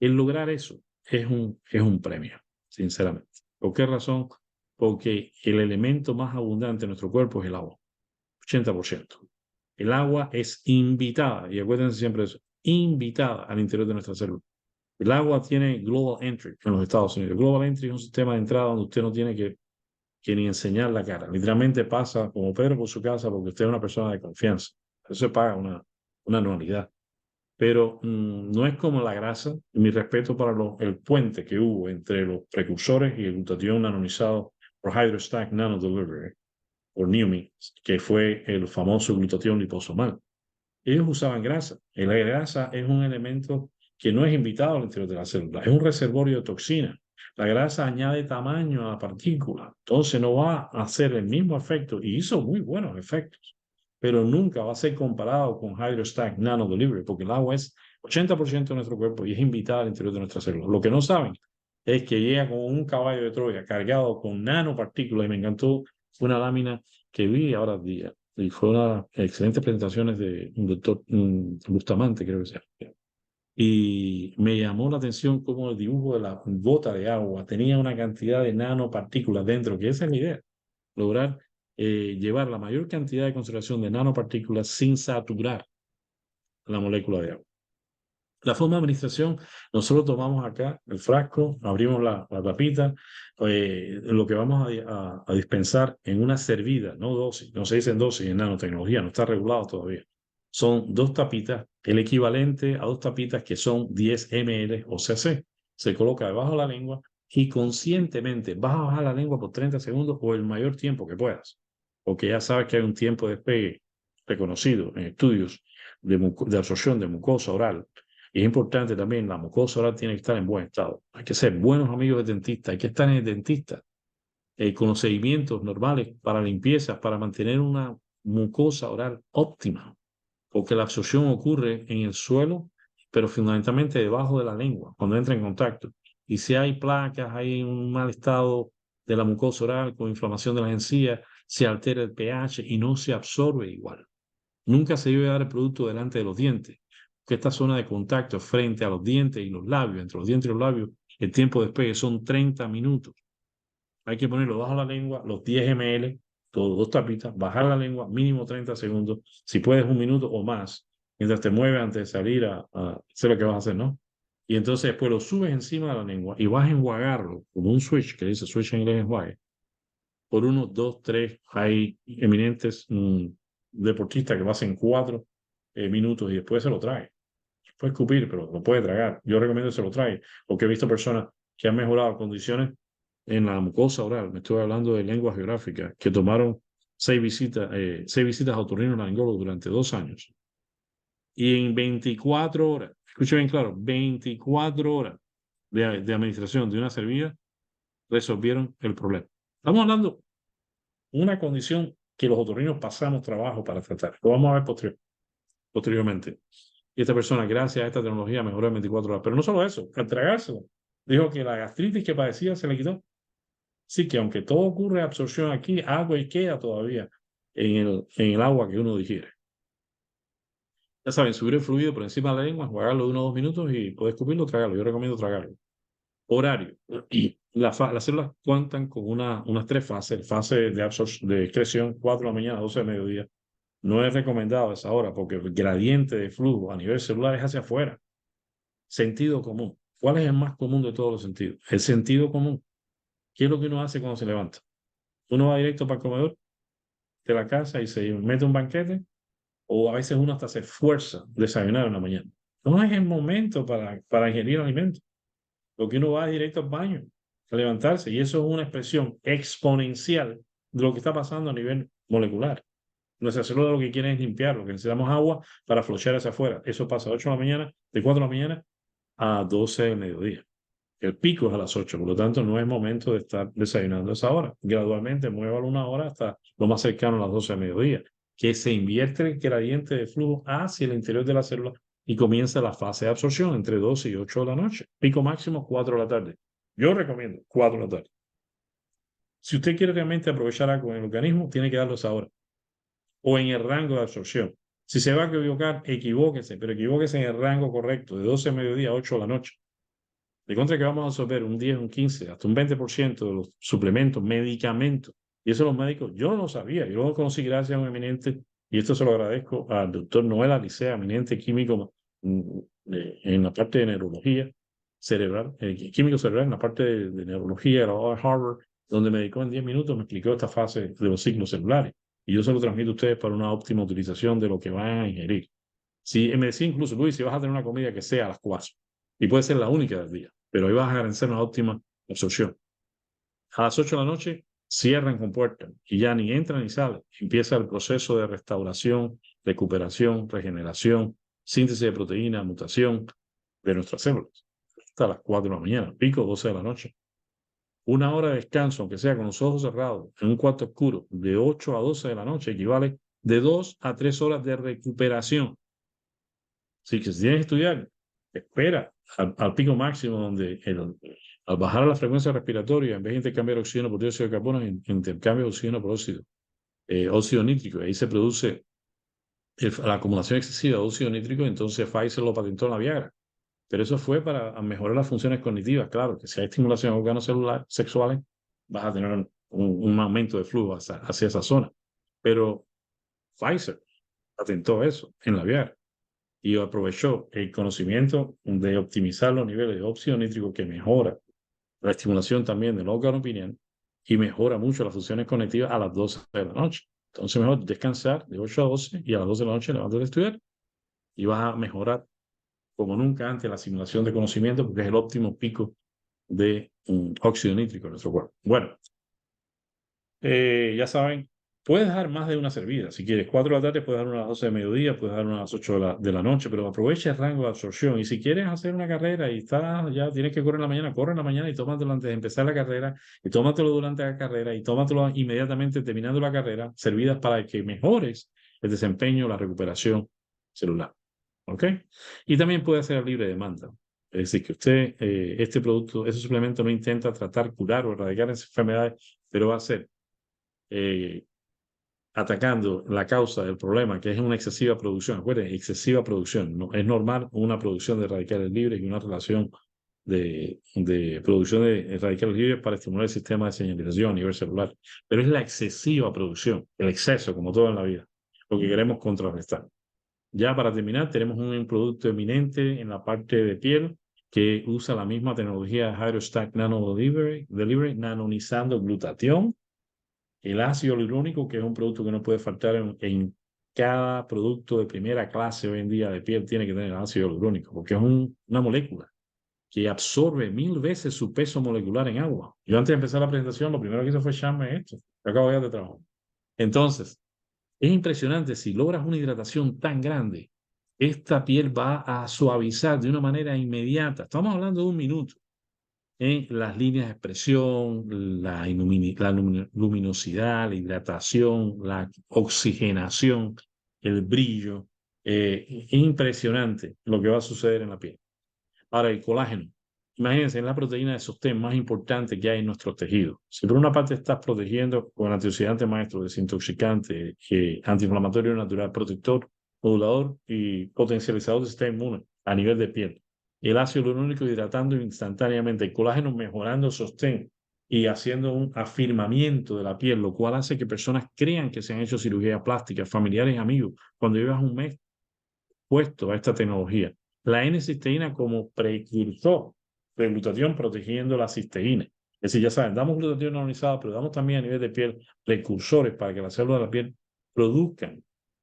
El lograr eso es un premio, sinceramente. ¿Por qué razón? Porque el elemento más abundante en nuestro cuerpo es el agua, 80%. El agua es invitada, y acuérdense siempre de eso, invitada al interior de nuestra célula. El agua tiene Global Entry en los Estados Unidos. Global Entry es un sistema de entrada donde usted no tiene que ni enseñar la cara. Literalmente pasa como Pedro por su casa porque usted es una persona de confianza. Eso se paga una anualidad. Pero no es como la grasa. Mi respeto para el puente que hubo entre los precursores y el glutatión anonizado por Hydrostack Nanodelivery, o NUMI, que fue el famoso glutatión liposomal. Ellos usaban grasa. Y la grasa es un elemento que no es invitado al interior de la célula, es un reservorio de toxina. La grasa añade tamaño a la partícula, entonces no va a hacer el mismo efecto, y hizo muy buenos efectos, pero nunca va a ser comparado con Hydrostack Nano Delivery, porque el agua es 80% de nuestro cuerpo y es invitada al interior de nuestra célula. Lo que no saben es que llega con un caballo de Troya cargado con nanopartículas, y me encantó una lámina que vi ahora día, y fue una excelente presentaciones de un doctor Bustamante, creo que sea. Y me llamó la atención cómo el dibujo de la gota de agua tenía una cantidad de nanopartículas dentro, que esa es la idea, lograr llevar la mayor cantidad de concentración de nanopartículas sin saturar la molécula de agua. La forma de administración, nosotros tomamos acá el frasco, abrimos la tapita, lo que vamos a dispensar en una servida, no dosis, no se dice en dosis en nanotecnología, no está regulado todavía. Son 2 tapitas, el equivalente a 2 tapitas que son 10 ml o cc. Se coloca debajo de la lengua y conscientemente vas a bajar la lengua por 30 segundos o el mayor tiempo que puedas, porque ya sabes que hay un tiempo de despegue reconocido en estudios de absorción de mucosa oral. Y es importante también, la mucosa oral tiene que estar en buen estado. Hay que ser buenos amigos del dentista, hay que estar en el dentista con los seguimientos normales para limpieza, para mantener una mucosa oral óptima, porque la absorción ocurre en el suelo, pero fundamentalmente debajo de la lengua, cuando entra en contacto. Y si hay placas, hay un mal estado de la mucosa oral con inflamación de las encías, se altera el pH y no se absorbe igual. Nunca se debe dar el producto delante de los dientes, que esta zona de contacto frente a los dientes y los labios, entre los dientes y los labios, el tiempo de despegue son 30 minutos. Hay que ponerlo bajo la lengua, los 10 ml, todos 2 tapitas, bajar la lengua, mínimo 30 segundos, si puedes 1 minuto o más, mientras te mueves antes de salir a hacer lo que vas a hacer, ¿no? Y entonces después lo subes encima de la lengua y vas a enjuagarlo con un switch, que dice switch en inglés enjuague, por 1, 2, 3, hay eminentes deportistas que lo hacen 4 minutos y después se lo trae. Puede escupir, pero lo puede tragar. Yo recomiendo que se lo trague, porque he visto personas que han mejorado condiciones en la mucosa oral. Me estoy hablando de lengua geográfica, que tomaron 6 visitas a otorrinolaringólogo durante 2 años. Y en 24 horas, escuche bien claro, 24 horas de administración de una servilla, resolvieron el problema. Estamos hablando de una condición que los otorrinos pasamos trabajo para tratar. Lo vamos a ver posteriormente. Y esta persona, gracias a esta tecnología, mejoró en 24 horas. Pero no solo eso, al tragárselo, dijo que la gastritis que padecía se le quitó. Sí, que aunque todo ocurre absorción aquí, agua y queda todavía en el agua que uno digiere. Ya saben, subir el fluido por encima de la lengua, jugarlo de 1 o 2 minutos y poder escupirlo, tragarlo. Yo recomiendo tragarlo. Horario. Las células cuentan con unas 3 fases. Fase de excreción, 4 de la mañana, 12 de mediodía. No es recomendado esa hora porque el gradiente de flujo a nivel celular es hacia afuera. Sentido común. ¿Cuál es el más común de todos los sentidos? El sentido común. ¿Qué es lo que uno hace cuando se levanta? Uno va directo para el comedor de la casa y se mete un banquete, o a veces uno hasta se esfuerza a desayunar en la mañana. No es el momento para ingerir alimentos. Lo que uno va es directo al baño, a levantarse, y eso es una expresión exponencial de lo que está pasando a nivel molecular. Nuestra célula lo que quiere es limpiar, lo que necesitamos agua para flochear hacia afuera. Eso pasa a 8 de la mañana, de 4 de la mañana a 12 del mediodía. El pico es a las 8, por lo tanto no es momento de estar desayunando a esa hora. Gradualmente muévalo 1 hora hasta lo más cercano a las 12 del mediodía, que se invierte el gradiente de flujo hacia el interior de la célula y comienza la fase de absorción entre 12 y 8 de la noche. Pico máximo 4 de la tarde. Yo recomiendo 4 de la tarde. Si usted quiere realmente aprovechar algo en el organismo, tiene que darlo a esa hora o en el rango de absorción. Si se va a equivocar, equivóquese, pero equivóquese en el rango correcto, de 12 de mediodía a 8 de la noche. De contra que vamos a absorber un 10, un 15, hasta un 20% de los suplementos, medicamentos. Y eso los médicos, yo no lo sabía, yo lo conocí gracias a un eminente y esto se lo agradezco al doctor Noel Alicea, eminente químico en la parte de neurología cerebral, químico cerebral en la parte de neurología, graduado de Harvard, donde me dedicó en 10 minutos, me explicó esta fase de los ciclos celulares. Y yo se lo transmito a ustedes para una óptima utilización de lo que van a ingerir. Si me decía incluso, Luis, si vas a tener una comida que sea a las 4, y puede ser la única del día, pero ahí vas a garantizar una óptima absorción. A las 8 de la noche cierran con puerta y ya ni entra ni sale. Empieza el proceso de restauración, recuperación, regeneración, síntesis de proteína, mutación de nuestras células. Hasta las 4 de la mañana, pico 12 de la noche. Una hora de descanso, aunque sea con los ojos cerrados, en un cuarto oscuro, de 8 a 12 de la noche, equivale de 2 a 3 horas de recuperación. Así que si tienes que estudiar, espera al pico máximo donde al bajar la frecuencia respiratoria, en vez de intercambiar oxígeno por dióxido de carbono, intercambia oxígeno por óxido nítrico. Ahí se produce la acumulación excesiva de óxido nítrico, entonces Pfizer lo patentó en la Viagra. Pero eso fue para mejorar las funciones cognitivas. Claro, que si hay estimulación de órganos sexuales, vas a tener un aumento de flujo hacia esa zona. Pero Pfizer patentó eso en la Viagra y aprovechó el conocimiento de optimizar los niveles de óxido nítrico que mejora la estimulación también del órgano pineal y mejora mucho las funciones cognitivas a las 12 de la noche. Entonces, mejor descansar de 8 a 12 y a las 12 de la noche levántate a estudiar y vas a mejorar como nunca antes la simulación de conocimiento porque es el óptimo pico de óxido nítrico en nuestro cuerpo. Bueno, ya saben, puedes dar más de una servida. Si quieres 4 de la tarde, puedes dar una a las 12 de mediodía, puedes dar una a las 8 de la noche, pero aprovecha el rango de absorción. Y si quieres hacer una carrera y ya tienes que correr en la mañana, corre en la mañana y tómatelo antes de empezar la carrera, y tómatelo durante la carrera, y tómatelo inmediatamente terminando la carrera, servidas para que mejores el desempeño, la recuperación celular. ¿Ok? Y también puede hacer a libre demanda. Es decir, que usted, este producto, ese suplemento no intenta tratar, curar o erradicar esas enfermedades, pero va a ser atacando la causa del problema, que es una excesiva producción. Acuérdense, excesiva producción. No, es normal una producción de radicales libres y una relación de producción de radicales libres para estimular el sistema de señalización a nivel celular. Pero es la excesiva producción, el exceso, como todo en la vida, lo que queremos contrarrestar. Ya para terminar, tenemos un producto eminente en la parte de piel que usa la misma tecnología de Hydrostack Nano Delivery, nanonizando glutatión, el ácido hialurónico, que es un producto que no puede faltar en cada producto de primera clase hoy en día de piel, tiene que tener ácido hialurónico, porque es una molécula que absorbe 1000 veces su peso molecular en agua. Yo antes de empezar la presentación, lo primero que hice fue echarme esto. Yo acabo de trabajo. Entonces, es impresionante, si logras una hidratación tan grande, esta piel va a suavizar de una manera inmediata. Estamos hablando de un minuto en las líneas de expresión, la luminosidad, la hidratación, la oxigenación, el brillo. Es impresionante lo que va a suceder en la piel. Ahora, el colágeno. Imagínense, es la proteína de sostén más importante que hay en nuestros tejidos. Si por una parte estás protegiendo con antioxidante maestro, desintoxicante, antiinflamatorio natural, protector, modulador y potencializador del sistema inmune a nivel de piel. El ácido hialurónico hidratando instantáneamente, el colágeno mejorando el sostén y haciendo un afirmamiento de la piel, lo cual hace que personas crean que se han hecho cirugía plástica, familiares y amigos, cuando llevas un mes puesto a esta tecnología. La N-cisteína como precursor de glutatión protegiendo la cisteína. Es decir, ya saben, damos glutatión ionizado, pero damos también a nivel de piel precursores para que las células de la piel produzcan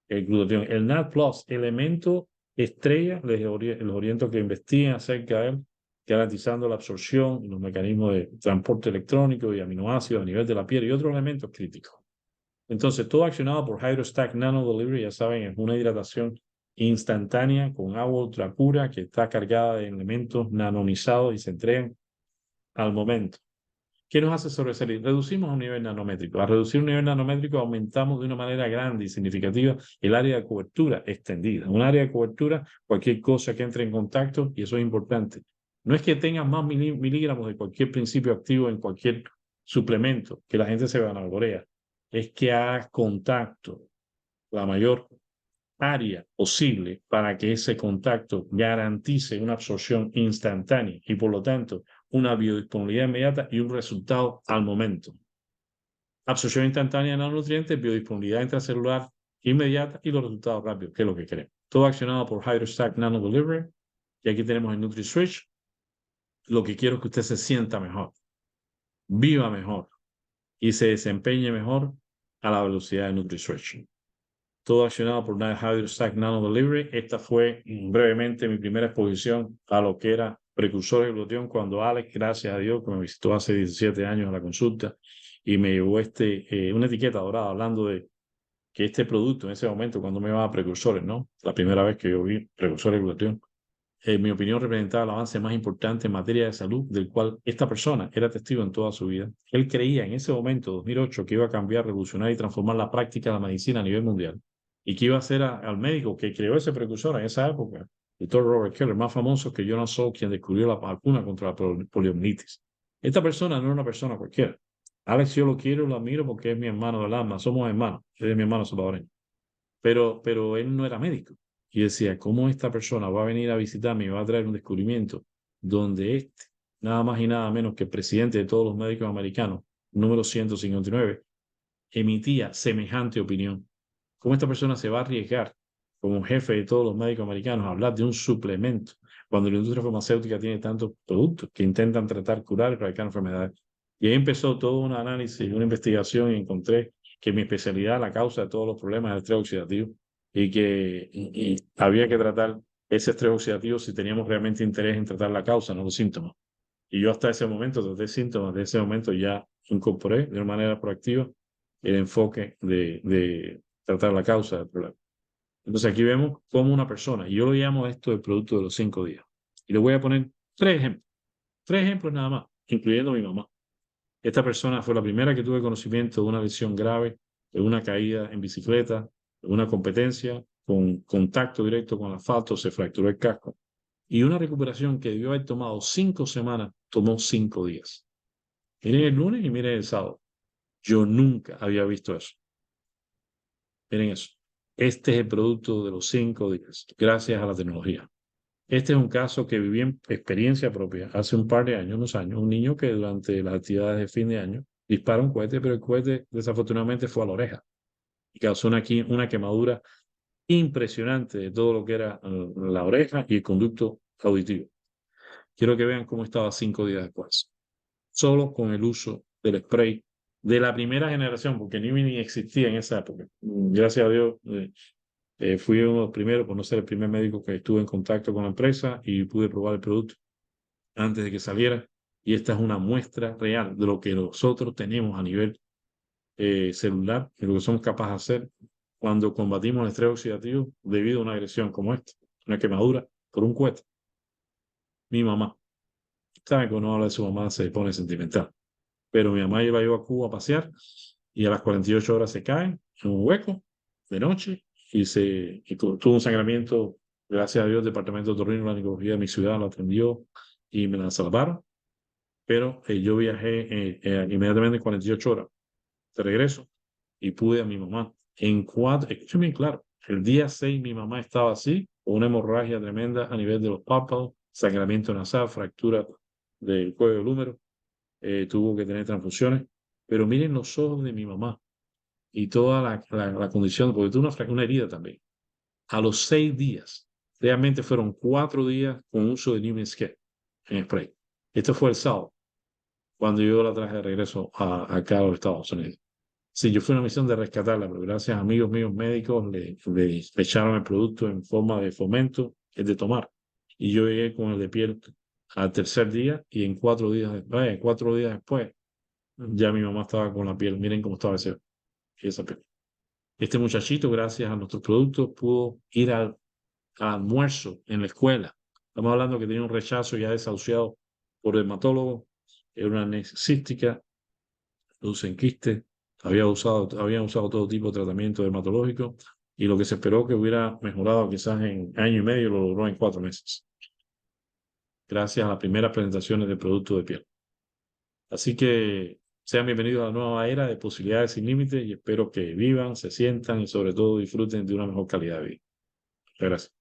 el glutatión. El NAD+, elemento estrella, les oriento que investiguen acerca de él, garantizando la absorción y los mecanismos de transporte electrónico y aminoácidos a nivel de la piel y otros elementos críticos. Entonces, todo accionado por Hydrostack Nano Delivery, ya saben, es una hidratación instantánea con agua ultra pura que está cargada de elementos nanonizados y se entregan al momento. ¿Qué nos hace sobresalir? Reducimos un nivel nanométrico. Al reducir un nivel nanométrico aumentamos de una manera grande y significativa el área de cobertura extendida. Un área de cobertura, cualquier cosa que entre en contacto, y eso es importante. No es que tengas más miligramos de cualquier principio activo en cualquier suplemento, que la gente se vanagloria. Es que hagas contacto la mayor área posible para que ese contacto garantice una absorción instantánea y por lo tanto una biodisponibilidad inmediata y un resultado al momento. Absorción instantánea de nanonutrientes, biodisponibilidad intracelular inmediata y los resultados rápidos, que es lo que queremos. Todo accionado por Hydrostack Nano Delivery. Y aquí tenemos el NutriSwitch. Lo que quiero es que usted se sienta mejor, viva mejor y se desempeñe mejor a la velocidad de NutriSwitch. Todo accionado por Hydrostack Nano Delivery. Esta fue brevemente mi primera exposición a lo que era precursor de glutión cuando Alex, gracias a Dios, que me visitó hace 17 años a la consulta y me llevó una etiqueta dorada hablando de que este producto en ese momento, cuando me llevaba precursores, ¿no? La primera vez que yo vi precursores de glutión, en mi opinión, representaba el avance más importante en materia de salud del cual esta persona era testigo en toda su vida. Él creía en ese momento, 2008, que iba a cambiar, revolucionar y transformar la práctica de la medicina a nivel mundial y que iba a ser al médico que creó ese precursor en esa época, el doctor Robert Keller, más famoso que Jonas Salk, quien descubrió la vacuna contra la poliomielitis. Esta persona no era una persona cualquiera. Alex, yo lo quiero, lo admiro porque es mi hermano del alma, somos hermanos, él es mi hermano salvadoreño. Pero él no era médico. Y decía, ¿cómo esta persona va a venir a visitarme y va a traer un descubrimiento donde nada más y nada menos que el presidente de todos los médicos americanos, número 159, emitía semejante opinión? ¿Cómo esta persona se va a arriesgar como jefe de todos los médicos americanos a hablar de un suplemento cuando la industria farmacéutica tiene tantos productos que intentan tratar, curar y erradicar enfermedades? Y ahí empezó todo un análisis, una investigación y encontré que mi especialidad, la causa de todos los problemas, es el estrés oxidativo y que había que tratar ese estrés oxidativo si teníamos realmente interés en tratar la causa, no los síntomas. Y yo hasta ese momento traté síntomas, de ese momento ya incorporé de una manera proactiva el enfoque de tratar la causa del problema. Entonces aquí vemos cómo una persona, y yo lo llamo esto el producto de los 5 días. Y le voy a poner 3 ejemplos nada más, incluyendo mi mamá. Esta persona fue la primera que tuve conocimiento de una lesión grave, de una caída en bicicleta, de una competencia, con contacto directo con el asfalto, se fracturó el casco. Y una recuperación que debió haber tomado 5 semanas, tomó 5 días. Miren el lunes y miren el sábado. Yo nunca había visto eso. Miren eso. Este es el producto de los 5 días, gracias a la tecnología. Este es un caso que viví en experiencia propia hace un par de años, unos años. Un niño que durante las actividades de fin de año dispara un cohete, pero el cohete desafortunadamente fue a la oreja y causó una quemadura impresionante de todo lo que era la oreja y el conducto auditivo. Quiero que vean cómo estaba 5 días después. Solo con el uso del spray de la primera generación, porque ni existía en esa época. Gracias a Dios, fui uno de los primeros, por no ser el primer médico que estuve en contacto con la empresa y pude probar el producto antes de que saliera. Y esta es una muestra real de lo que nosotros tenemos a nivel celular y lo que somos capaces de hacer cuando combatimos el estrés oxidativo debido a una agresión como esta, una quemadura por un cohete. Mi mamá, sabe que uno habla de su mamá se pone sentimental, pero mi mamá la llevó a Cuba a pasear y a las 48 horas se cae en un hueco de noche y tuvo un sangramiento. Gracias a Dios, el departamento de otorrinolaringología de mi ciudad lo atendió y me la salvaron. Pero yo viajé inmediatamente en 48 horas de regreso y pude a mi mamá. Escuchen bien claro, el día 6 mi mamá estaba así, con una hemorragia tremenda a nivel de los párpados, sangramiento nasal, fractura del cuello del húmero, tuvo que tener transfusiones. Pero miren los ojos de mi mamá y toda la condición, porque tuvo una herida también. A los 6 días, realmente fueron 4 días con uso de Numisket en spray. Esto fue el sábado, cuando yo la traje de regreso acá a los Estados Unidos. Sí, yo fui a una misión de rescatarla, pero gracias a amigos míos médicos le echaron el producto en forma de fomento, es de tomar. Y yo llegué con el de piel al tercer día y en 4 días después, ya mi mamá estaba con la piel. Miren cómo estaba esa piel. Este muchachito, gracias a nuestros productos, pudo ir al almuerzo en la escuela. Estamos hablando que tenía un rechazo ya desahuciado por dermatólogo, era una necística, luz en quiste, habían usado todo tipo de tratamiento dermatológico y lo que se esperó que hubiera mejorado quizás en año y medio lo logró en 4 meses, gracias a las primeras presentaciones de producto de piel. Así que sean bienvenidos a la nueva era de posibilidades sin límites y espero que vivan, se sientan y sobre todo disfruten de una mejor calidad de vida. Muchas gracias.